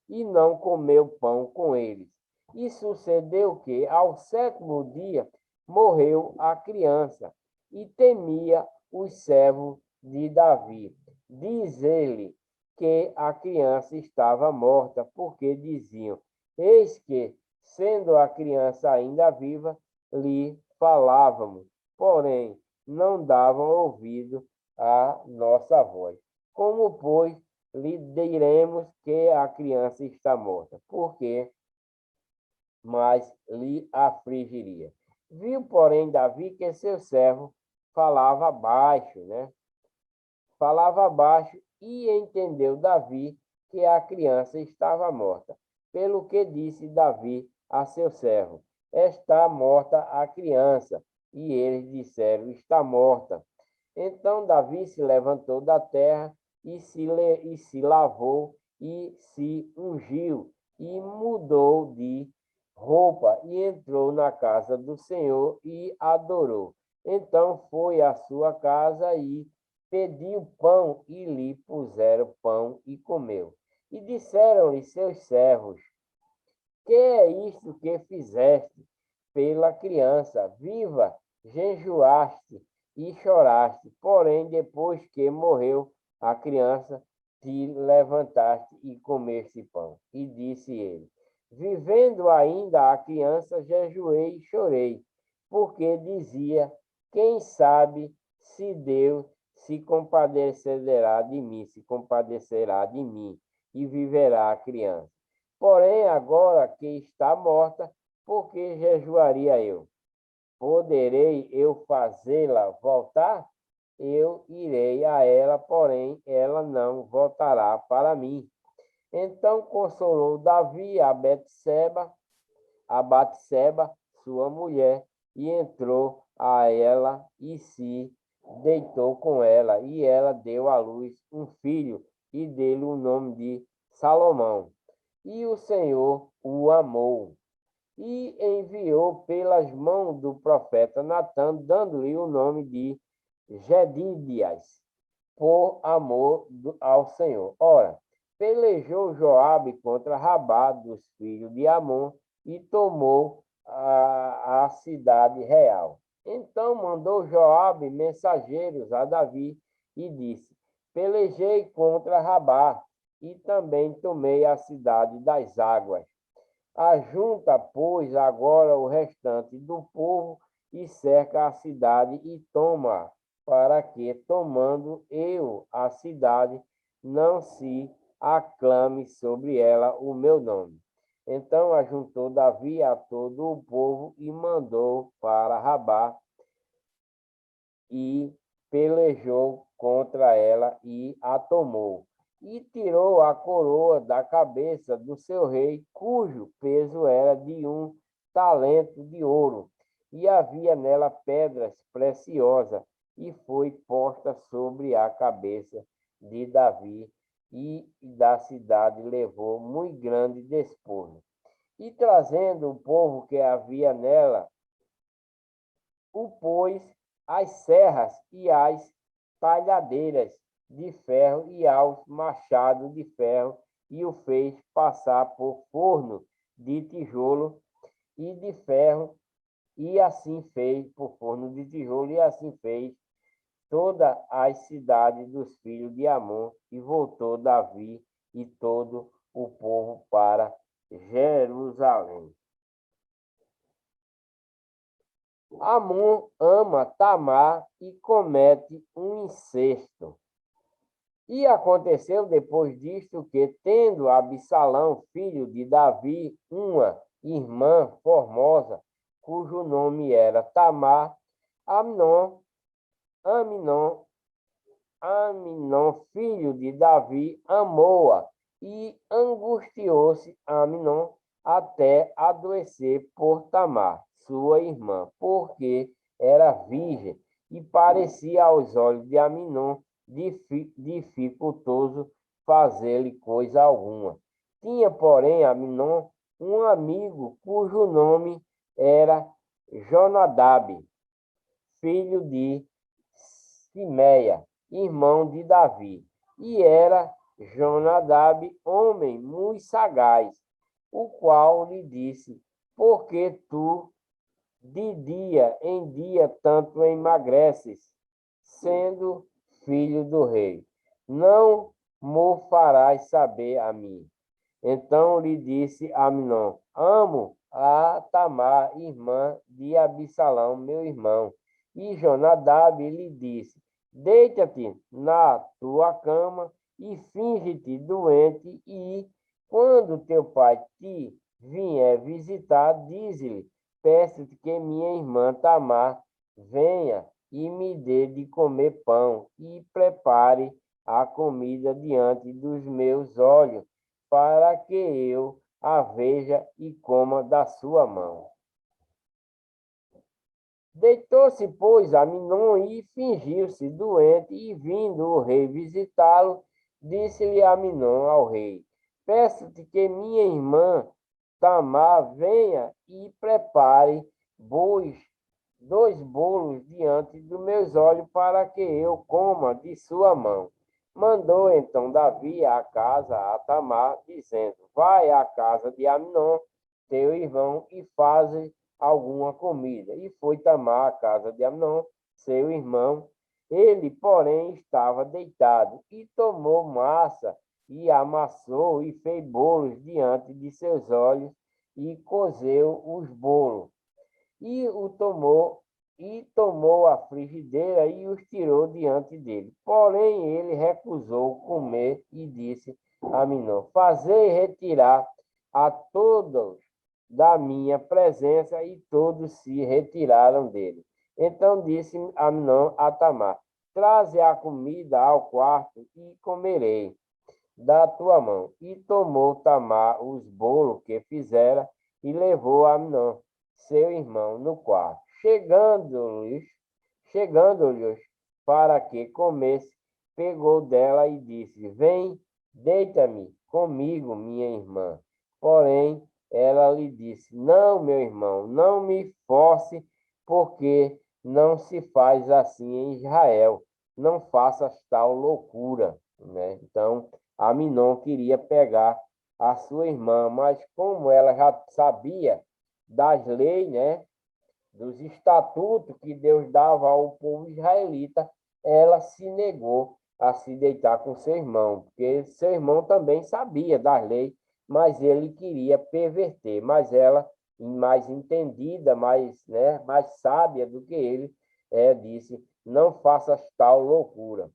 e não comeu pão com eles. E sucedeu que, ao sétimo dia, morreu a criança, e temia os servos de Davi. Diz ele que a criança estava morta, porque diziam: Eis que, sendo a criança ainda viva, lhe falávamos, porém não davam ouvido à nossa voz. Como, pois, lhe diremos que a criança está morta? Porque mais lhe afligiria. Viu, porém, Davi que seu servo falava baixo, né? Falava baixo, e entendeu Davi que a criança estava morta. Pelo que disse Davi a seu servo: Está morta a criança. E eles disseram: Está morta. Então Davi se levantou da terra e se lavou e se ungiu e mudou de roupa e entrou na casa do Senhor e adorou. Então foi à sua casa e pediu pão, e lhe puseram pão e comeu. E disseram-lhe seus servos: Que é isto que fizeste pela criança? Viva, jejuaste e choraste, porém, depois que morreu a criança, te levantaste e comeste pão. E disse ele: Vivendo ainda a criança, jejuei e chorei, porque dizia: Quem sabe se Deus se compadecerá de mim, e viverá a criança. Porém, agora que está morta, por que jejuaria eu? Poderei eu fazê-la voltar? Eu irei a ela, porém ela não voltará para mim. Então consolou Davi a Batseba, sua mulher, e entrou a ela e se deitou com ela, e ela deu à luz um filho e deu-lhe o nome de Salomão. E o Senhor o amou e enviou pelas mãos do profeta Natã, dando-lhe o nome de Jedídias, por amor ao Senhor. Ora, pelejou Joabe contra Rabá dos filhos de Amon e tomou a cidade real. Então mandou Joabe mensageiros a Davi e disse: pelejei contra Rabá e também tomei a cidade das águas. Ajunta, pois, agora o restante do povo e cerca a cidade e toma, para que, tomando eu a cidade, não se aclame sobre ela o meu nome. Então ajuntou Davi a todo o povo e mandou para Rabá e pelejou contra ela e a tomou. E tirou a coroa da cabeça do seu rei, cujo peso era de 1 talento de ouro, e havia nela pedras preciosas, e foi posta sobre a cabeça de Davi, e da cidade levou muito grande despojo. E trazendo o povo que havia nela, o pôs às serras e às talhadeiras de ferro e aos machados de ferro, e o fez passar por forno de tijolo e de ferro, e assim fez por forno de tijolo, e assim fez todas as cidades dos filhos de Amon, e voltou Davi e todo o povo para Jerusalém. Amon ama Tamar e comete um incesto. E aconteceu depois disto que, tendo Absalão, filho de Davi, uma irmã formosa, cujo nome era Tamar, Aminon, filho de Davi, amou-a, e angustiou-se Aminon até adoecer por Tamar, sua irmã, porque era virgem, e parecia aos olhos de Aminon dificultoso fazer-lhe coisa alguma. Tinha, porém, Aminon um amigo cujo nome era Jonadab, filho de Simeia, irmão de Davi. E era Jonadab homem muito sagaz, o qual lhe disse: por que tu de dia em dia tanto emagreces, sendo filho do rei? Não mo farás saber a mim. Então lhe disse Aminon: amo a Tamar, irmã de Absalão, meu irmão. E Jonadab lhe disse: deita-te na tua cama e finge-te doente, e quando teu pai te vier visitar, dize-lhe: peço-te que minha irmã Tamar venha e me dê de comer pão e prepare a comida diante dos meus olhos, para que eu a veja e coma da sua mão. Deitou-se, pois, Aminon e fingiu-se doente, e vindo o rei visitá-lo, disse-lhe Aminon ao rei: peço-te que minha irmã Tamar venha e prepare dois bolos diante dos meus olhos, para que eu coma de sua mão. Mandou então Davi à casa a Tamar, dizendo: vai à casa de Aminon, teu irmão, e faze alguma comida. E foi Tamar à casa de Aminon, seu irmão. Ele, porém, estava deitado, e tomou massa, e amassou, e fez bolos diante de seus olhos, e cozeu os bolos. E o tomou e tomou a frigideira e os tirou diante dele. Porém, ele recusou comer e disse a Aminon: fazei retirar a todos da minha presença, e todos se retiraram dele. Então disse Aminon a Tamar: traze a comida ao quarto e comerei da tua mão. E tomou Tamar os bolos que fizera e levou a Amnon, seu irmão, no quarto. Chegando-lhes para que comesse, pegou dela e disse: vem, deita-me comigo, minha irmã. Porém, ela lhe disse: não, meu irmão, não me force, porque não se faz assim em Israel. Não faças tal loucura, né? Então, Aminon queria pegar a sua irmã, mas como ela já sabia das leis, né, dos estatutos que Deus dava ao povo israelita, ela se negou a se deitar com seu irmão, porque seu irmão também sabia das leis, mas ele queria perverter, mas ela, mais entendida, mais sábia do que ele, disse: não faças tal loucura,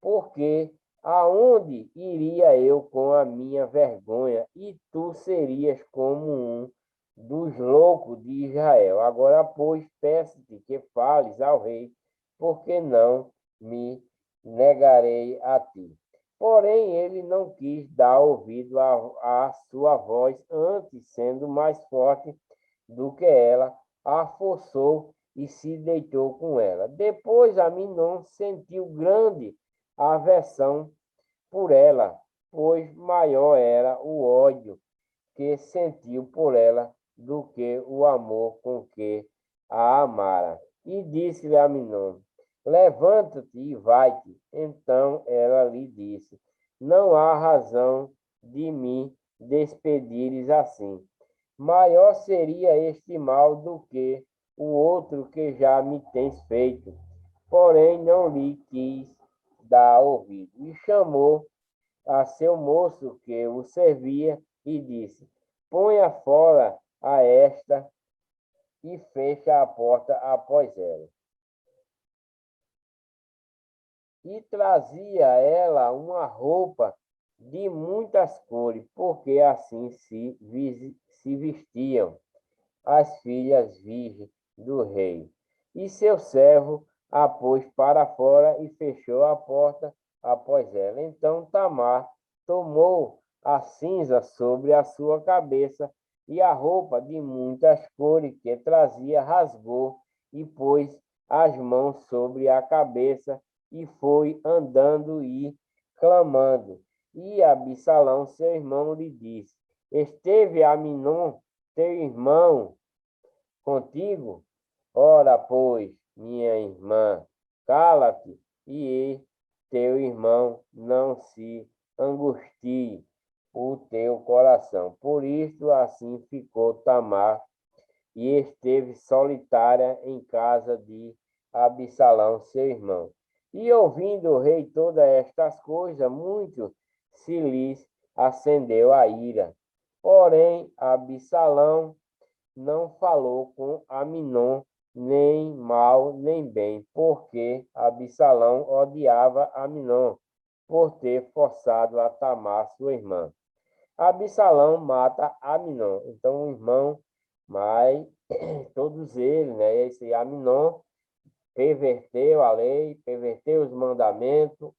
porque aonde iria eu com a minha vergonha, e tu serias como um dos loucos de Israel. Agora, pois, peço-te que fales ao rei, porque não me negarei a ti. Porém, ele não quis dar ouvido à sua voz, antes, sendo mais forte do que ela, a forçou e se deitou com ela. Depois, Aminon sentiu grande aversão por ela, pois maior era o ódio que sentiu por ela do que o amor com que a amara. E disse-lhe a Aminon: levanta-te e vai-te. Então ela lhe disse: não há razão de me despedires assim. Maior seria este mal do que o outro que já me tens feito. Porém, não lhe quis dar ouvido. E chamou a seu moço que o servia e disse: ponha fora a esta, e fecha a porta após ela. E trazia ela uma roupa de muitas cores, porque assim se vestiam as filhas virgens do rei. E seu servo a pôs para fora e fechou a porta após ela. Então Tamar tomou a cinza sobre a sua cabeça, e a roupa de muitas cores que trazia rasgou, e pôs as mãos sobre a cabeça, e foi andando e clamando. E Absalão, seu irmão, lhe disse: esteve Aminon, teu irmão, contigo? Ora, pois, minha irmã, cala-te, e teu irmão não se angustie o teu coração. Por isso, assim ficou Tamar, e esteve solitária em casa de Absalão, seu irmão. E ouvindo o rei todas estas coisas, muito se lhes acendeu a ira. Porém, Absalão não falou com Aminon, nem mal nem bem, porque Absalão odiava Aminon por ter forçado a Tamar, sua irmã. Absalão mata Aminon. Então, o irmão, mas todos eles, né? Esse Aminon perverteu a lei, perverteu os mandamentos,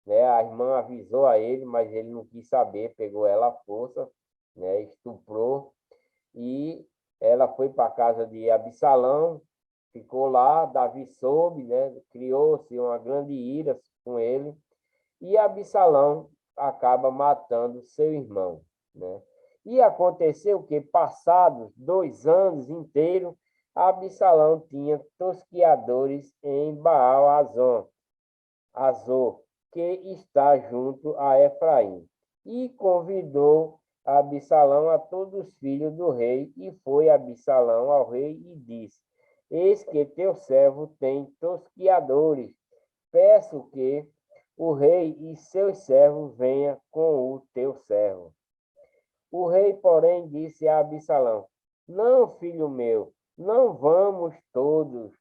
né? A irmã avisou a ele, mas ele não quis saber, pegou ela à força, né? Estuprou, e ela foi para a casa de Absalão, ficou lá. Davi soube, né? Criou-se uma grande ira com ele, e Absalão acaba matando seu irmão, né? E aconteceu que, passados 2 anos inteiros, Absalão tinha tosquiadores em Azor, que está junto a Efraim, e convidou Absalão a todos os filhos do rei, e foi Absalão ao rei e disse: eis que teu servo tem tosquiadores, peço que o rei e seus servos venham com o teu servo. O rei, porém, disse a Absalão: não, filho meu, não vamos todos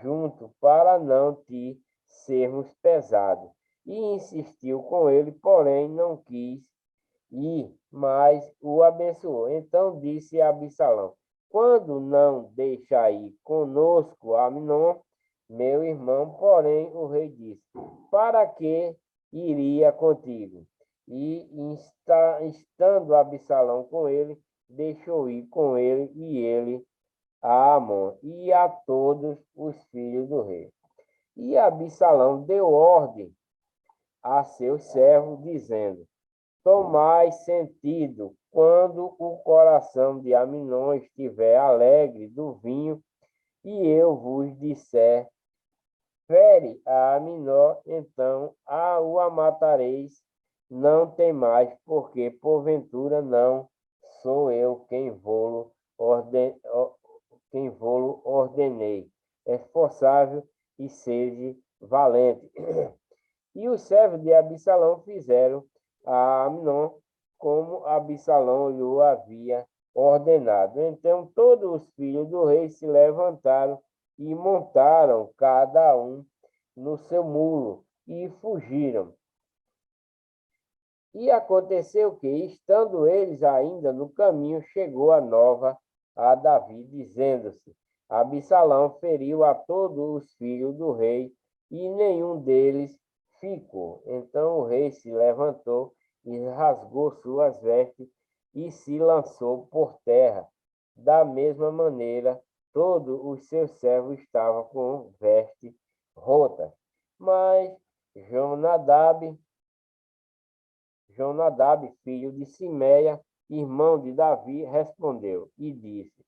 junto para não te sermos pesados. E insistiu com ele, porém não quis ir, mas o abençoou. Então disse a Absalão: quando não deixa ir conosco Aminon, meu irmão, porém o rei disse: para que iria contigo? E estando Absalão com ele, deixou ir com ele e ele a Amon e a todos os filhos do rei. E Absalão deu ordem a seus servos, dizendo: tomai sentido quando o coração de Aminon estiver alegre do vinho, e eu vos disser: fere a Aminon, então a matareis, não temais, porque porventura não sou eu quem vô-lo ordenei. Esforçável e sede valente. E os servos de Absalão fizeram a Amnon como Absalão lhe havia ordenado. Então todos os filhos do rei se levantaram e montaram cada um no seu mulo e fugiram. E aconteceu que, estando eles ainda no caminho, chegou a nova a Davi, dizendo-se: Absalão feriu a todos os filhos do rei, e nenhum deles ficou. Então o rei se levantou e rasgou suas vestes e se lançou por terra. Da mesma maneira, todos os seus servos estavam com vestes rotas. Mas Jonadab, filho de Simeia, irmão de Davi, respondeu e disse: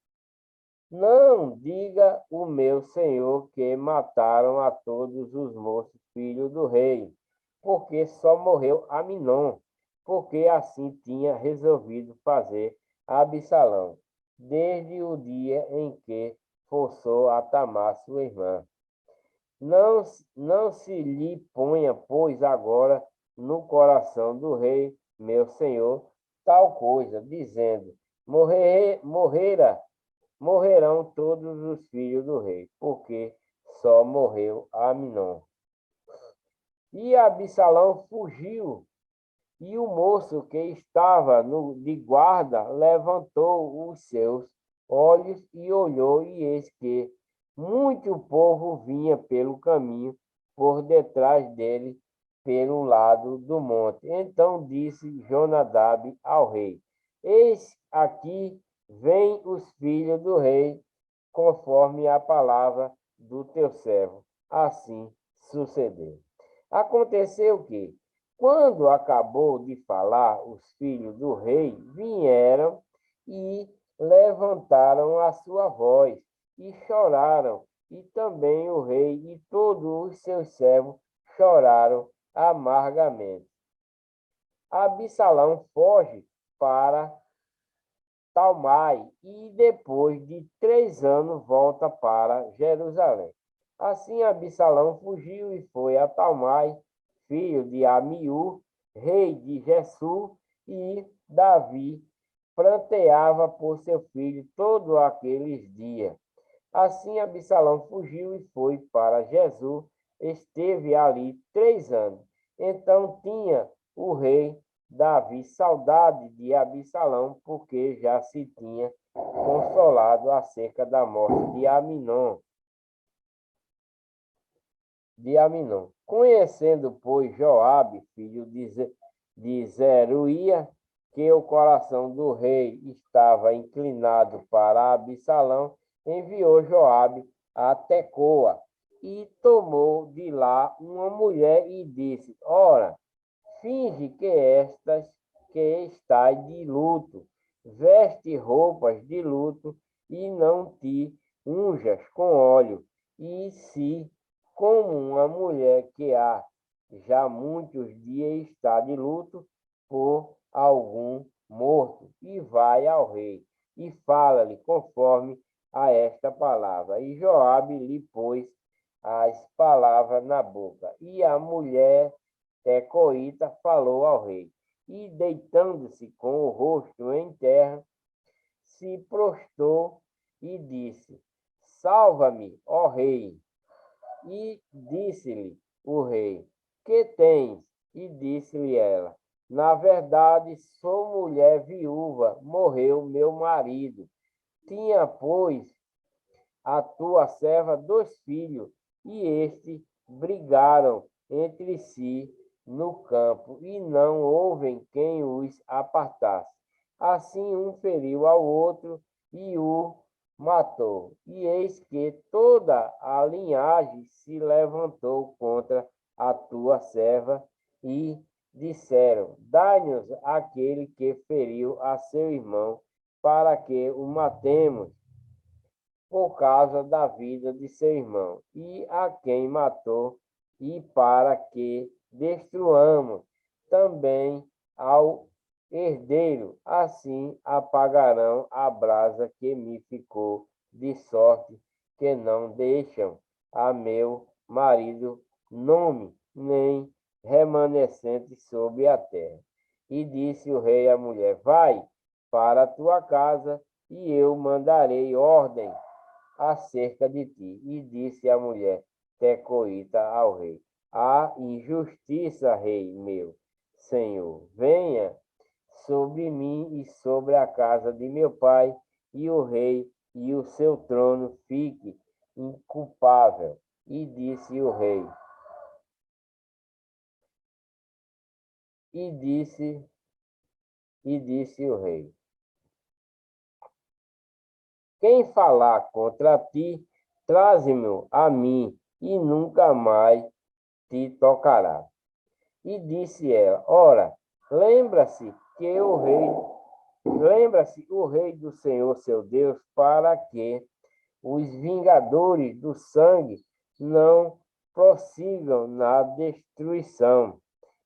não diga o meu senhor que mataram a todos os moços filhos do rei, porque só morreu Aminon, porque assim tinha resolvido fazer Absalão, desde o dia em que forçou a Tamar, sua irmã. Não, não se lhe ponha, pois, agora no coração do rei, meu senhor, tal coisa, dizendo: morrerão todos os filhos do rei, porque só morreu Aminon. E Absalão fugiu, e o moço que estava de guarda levantou os seus olhos e olhou, e eis que muito povo vinha pelo caminho por detrás dele, pelo lado do monte. Então disse Jonadab ao rei: eis aqui vêm os filhos do rei, conforme a palavra do teu servo. Assim sucedeu. Aconteceu que, quando acabou de falar, os filhos do rei vieram e levantaram a sua voz e choraram, e também o rei e todos os seus servos choraram amargamente. Absalão foge para Talmai e depois de 3 anos volta para Jerusalém. Assim Absalão fugiu e foi a Talmai, filho de Amiú, rei de Gesur, e Davi pranteava por seu filho todos aqueles dias. Assim Absalão fugiu e foi para Gesur, esteve ali 3 anos. Então tinha o rei Davi saudade de Absalão, porque já se tinha consolado acerca da morte de Aminon. Conhecendo, pois, Joabe, filho de Zeruia, que o coração do rei estava inclinado para Absalão, enviou Joabe a Tecoa e tomou de lá uma mulher e disse: ora, finge que estás de luto, veste roupas de luto e não te unjas com óleo, e se, como uma mulher que há já muitos dias está de luto por algum morto, e vai ao rei, e fala-lhe conforme a esta palavra. E Joabe lhe pôs as palavras na boca, e a mulher Tecoíta falou ao rei, e deitando-se com o rosto em terra, se prostrou e disse: salva-me, ó rei. E disse-lhe o rei: que tens? E disse-lhe ela: na verdade, sou mulher viúva, morreu meu marido. Tinha, pois, a tua serva 2 filhos, e estes brigaram entre si no campo, e não houve quem os apartasse. Assim um feriu ao outro e o matou. E eis que toda a linhagem se levantou contra a tua serva e disseram: dai-nos aquele que feriu a seu irmão, para que o matemos por causa da vida de seu irmão, e a quem matou, e para que destruamos também ao herdeiro, assim apagarão a brasa que me ficou, de sorte que não deixam a meu marido nome, nem remanescente sobre a terra. E disse o rei à mulher: vai para a tua casa, e eu mandarei ordem acerca de ti. E disse a mulher tecoíta ao rei: há injustiça, rei meu, senhor. Venha sobre mim e sobre a casa de meu pai, e o rei e o seu trono fique inculpável. E disse o rei, e disse, e disse o rei: quem falar contra ti, traze-me a mim, e nunca mais te tocará. E disse ela: ora, lembra-se que o rei, lembra-se o rei do Senhor seu Deus, para que os vingadores do sangue não prossigam na destruição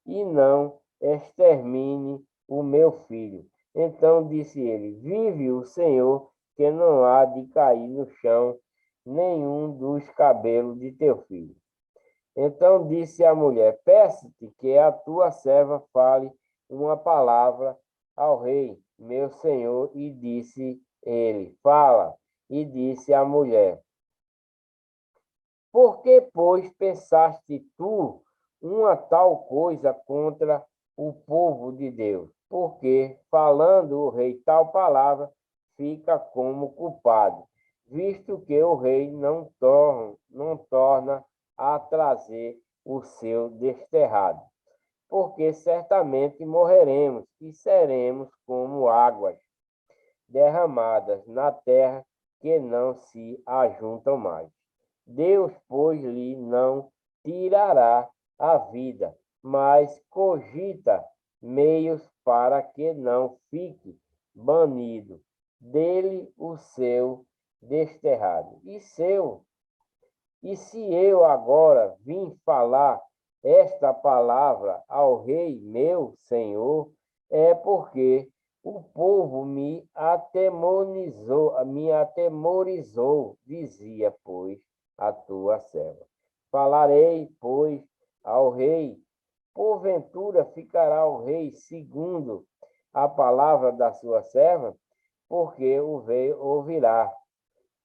e não extermine o meu filho. Então disse ele: vive o Senhor, que não há de cair no chão nenhum dos cabelos de teu filho. Então disse a mulher: peço-te que a tua serva fale uma palavra ao rei, meu senhor. E disse ele: fala. E disse a mulher: por que, pois, pensaste tu uma tal coisa contra o povo de Deus? Porque, falando o rei tal palavra, fica como culpado, visto que o rei não torna a trazer o seu desterrado. Porque certamente morreremos e seremos como águas derramadas na terra, que não se ajuntam mais. Deus, pois, lhe não tirará a vida, mas cogita meios para que não fique banido dele o seu desterrado. E se eu agora vim falar esta palavra ao rei meu senhor, é porque o povo me atemorizou, dizia, pois, a tua serva. Falarei, pois, ao rei, porventura ficará o rei segundo a palavra da sua serva, porque o rei ouvirá,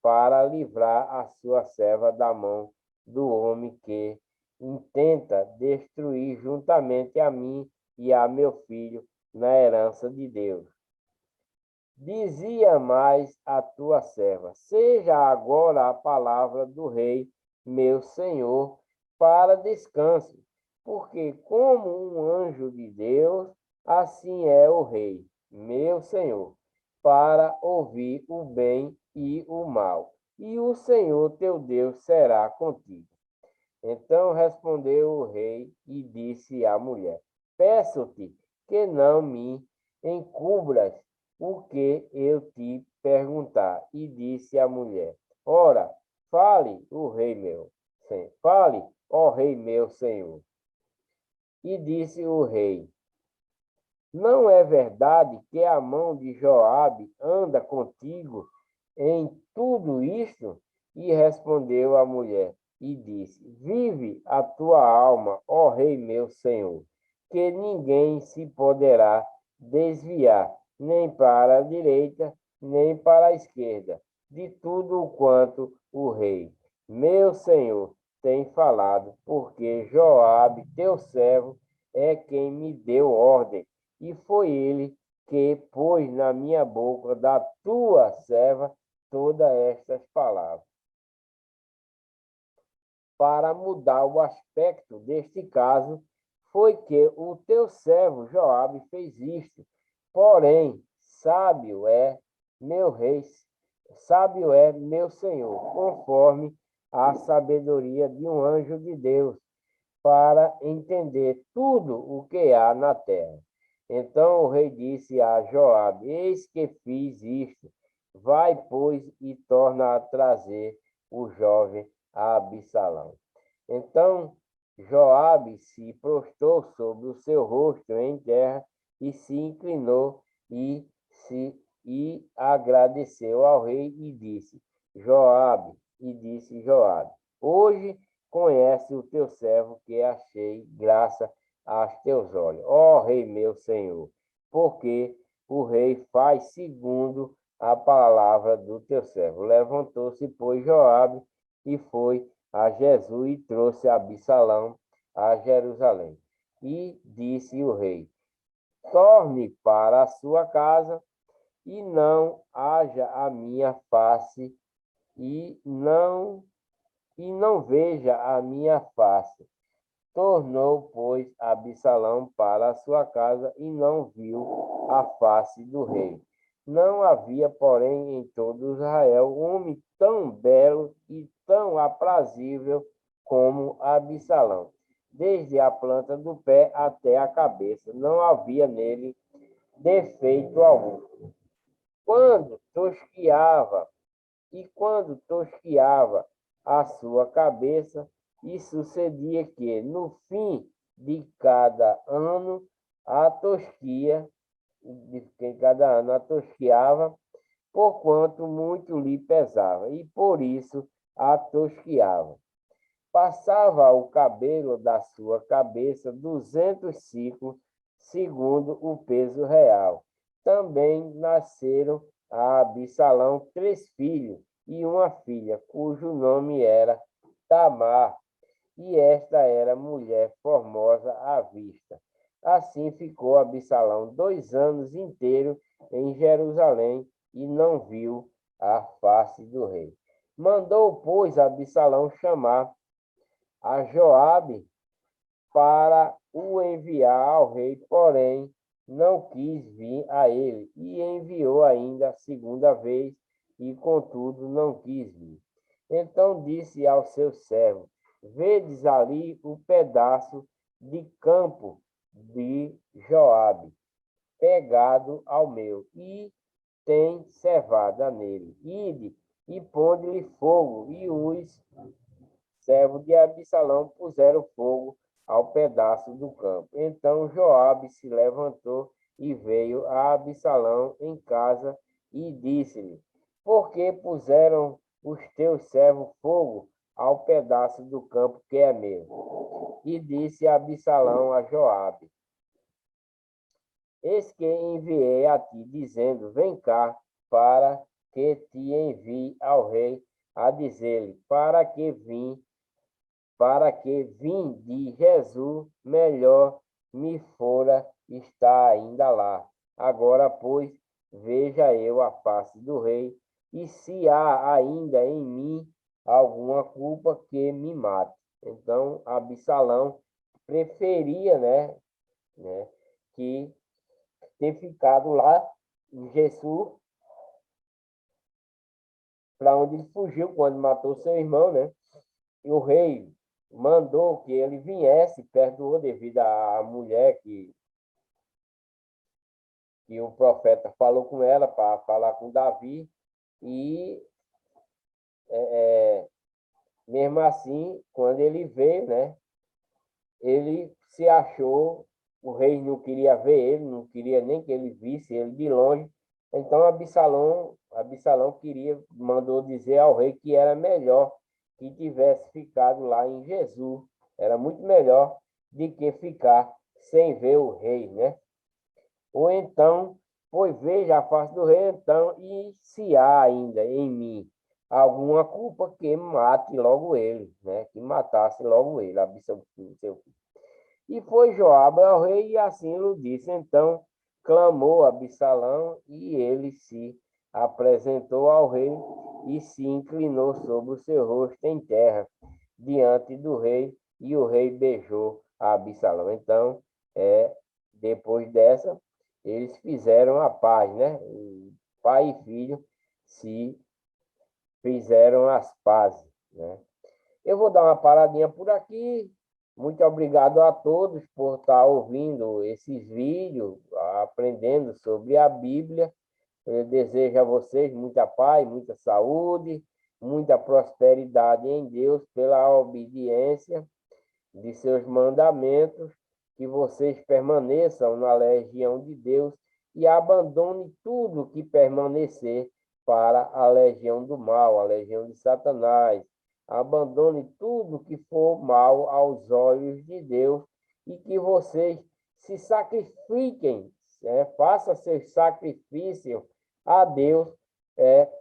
para livrar a sua serva da mão do homem que intenta destruir juntamente a mim e a meu filho na herança de Deus. Dizia mais a tua serva: seja agora a palavra do rei, meu senhor, para descanso, porque como um anjo de Deus, assim é o rei, meu senhor, para ouvir o bem e o mal. E o Senhor teu Deus será contigo. Então respondeu o rei e disse à mulher: peço-te que não me encubras o que eu te perguntar. E disse a mulher: ora, fale, o rei meu, fale, ó rei meu senhor. E disse o rei: não é verdade que a mão de Joabe anda contigo em tudo isto? E respondeu a mulher e disse: vive a tua alma, ó rei meu senhor, que ninguém se poderá desviar, nem para a direita, nem para a esquerda, de tudo quanto o rei, meu senhor, tem falado, porque Joabe, teu servo, é quem me deu ordem, e foi ele que pôs na minha boca da tua serva todas estas palavras. Para mudar o aspecto deste caso, foi que o teu servo Joabe fez isto. Porém, sábio é meu rei, sábio é meu senhor, conforme a sabedoria de um anjo de Deus, para entender tudo o que há na terra. Então o rei disse a Joabe: Eis que fiz isto. Vai, pois, e torna a trazer o jovem a Absalão. Então Joabe se prostrou sobre o seu rosto em terra e se inclinou e agradeceu ao rei e disse Joabe: Hoje conhece o teu servo que achei graça aos teus olhos, ó rei meu senhor, porque o rei faz segundo a palavra do teu servo. Levantou-se, pois, Joabe e foi a Jesus e trouxe Absalão a Jerusalém. E disse o rei: Torne para a sua casa e não haja a minha face e não veja a minha face. Tornou, pois, Absalão para a sua casa e não viu a face do rei. Não havia, porém, em todo Israel homem tão belo e tão aprazível como Absalão. Desde a planta do pé até a cabeça, não havia nele defeito algum. Quando tosquiava quando tosquiava a sua cabeça, e sucedia que, no fim de cada ano, a tosquia, tosquiava, porquanto muito lhe pesava, e por isso a tosquiava. Passava o cabelo da sua cabeça 200 ciclos, segundo o peso real. Também nasceram a Absalão 3 filhos e uma filha, cujo nome era Tamar, e esta era mulher formosa à vista. Assim ficou Absalão 2 anos inteiros em Jerusalém e não viu a face do rei. Mandou, pois, Absalão chamar a Joabe para o enviar ao rei, porém não quis vir a ele, e enviou ainda a segunda vez, e contudo não quis vir. Então disse ao seu servo: Vedes ali o pedaço de campo de Joabe, pegado ao meu, e tem cevada nele. Ide e ponde-lhe fogo, e os servos de Absalão puseram fogo ao pedaço do campo. Então Joabe se levantou e veio a Absalão em casa e disse-lhe: Por que puseram os teus servos fogo ao pedaço do campo que é meu? E disse Absalão a Joabe: Eis que enviei a ti, dizendo: Vem cá, para que te envie ao rei, a dizer-lhe: para que vim de Jesus, melhor me fora estar ainda lá. Agora, pois, veja eu a face do rei, e se há ainda em mim alguma culpa, que me mate. Então, Absalão preferia, que ter ficado lá em Jesus, para onde ele fugiu quando matou seu irmão, né? E o rei mandou que ele viesse, perdoou devido à mulher que o profeta falou com ela para falar com Davi, e mesmo assim, quando ele veio, né, ele se achou, o rei não queria ver ele, não queria nem que ele visse ele de longe. Então Absalão mandou dizer ao rei que era melhor que tivesse ficado lá em Jesus. Era muito melhor do que ficar sem ver o rei, né? Ou então, pois veja a face do rei, então, e se há ainda em mim alguma culpa, que mate logo ele, né? Que matasse logo ele, Absalão, seu filho. E foi Joabe ao rei, e assim lhe disse. Então clamou Absalão, e ele se apresentou ao rei e se inclinou sobre o seu rosto em terra diante do rei, e o rei beijou a Absalão. Então, depois dessa, eles fizeram a paz, né? O pai e filho se fizeram as pazes, né? Eu vou dar uma paradinha por aqui. Muito obrigado a todos por estar ouvindo esses vídeos, aprendendo sobre a Bíblia. Eu desejo a vocês muita paz, muita saúde, muita prosperidade em Deus pela obediência de seus mandamentos, que vocês permaneçam na legião de Deus e abandone tudo que permanecer para a legião do mal, a legião de Satanás. Abandone tudo que for mal aos olhos de Deus, e que vocês se sacrifiquem, faça seu sacrifício a Deus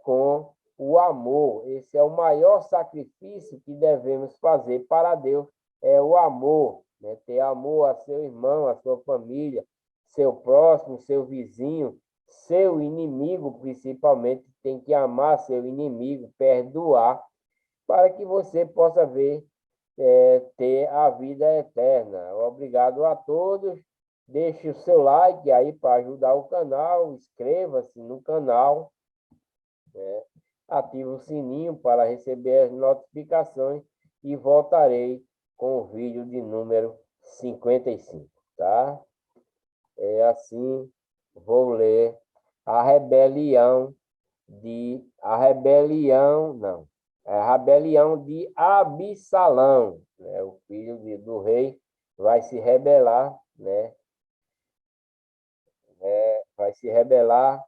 com o amor. Esse é o maior sacrifício que devemos fazer para Deus, é o amor, né? Ter amor a seu irmão, a sua família, seu próximo, seu vizinho, seu inimigo, principalmente. Tem que amar seu inimigo, perdoar, para que você possa ter a vida eterna. Obrigado a todos. Deixe o seu like aí para ajudar o canal, inscreva-se no canal, né? Ative o sininho para receber as notificações, e voltarei com o vídeo de número 55, tá? Assim, vou ler a rebelião de Absalão, né? O filho do rei vai se rebelar, né? Vai se rebelar,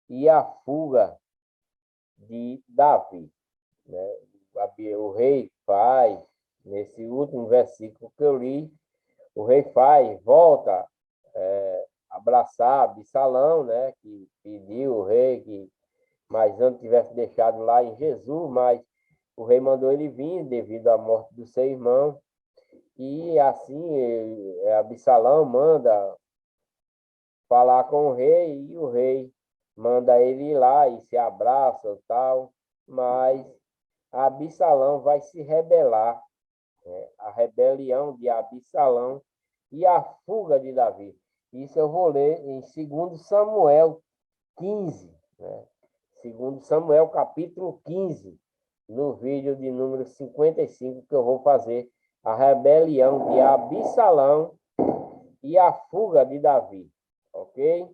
e a fuga de Davi, né? O rei faz, nesse último versículo que eu li, o rei volta abraçar Absalão, né? Que pediu o rei que mais antes tivesse deixado lá em Jesus, mas o rei mandou ele vir devido à morte do seu irmão. E assim Absalão manda falar com o rei, e o rei manda ele ir lá e se abraça e tal, mas Absalão vai se rebelar, né? A rebelião de Absalão e a fuga de Davi. Isso eu vou ler em 2 Samuel 15, né? 2 Samuel capítulo 15, no vídeo de número 55, que eu vou fazer a rebelião de Absalão e a fuga de Davi, ok?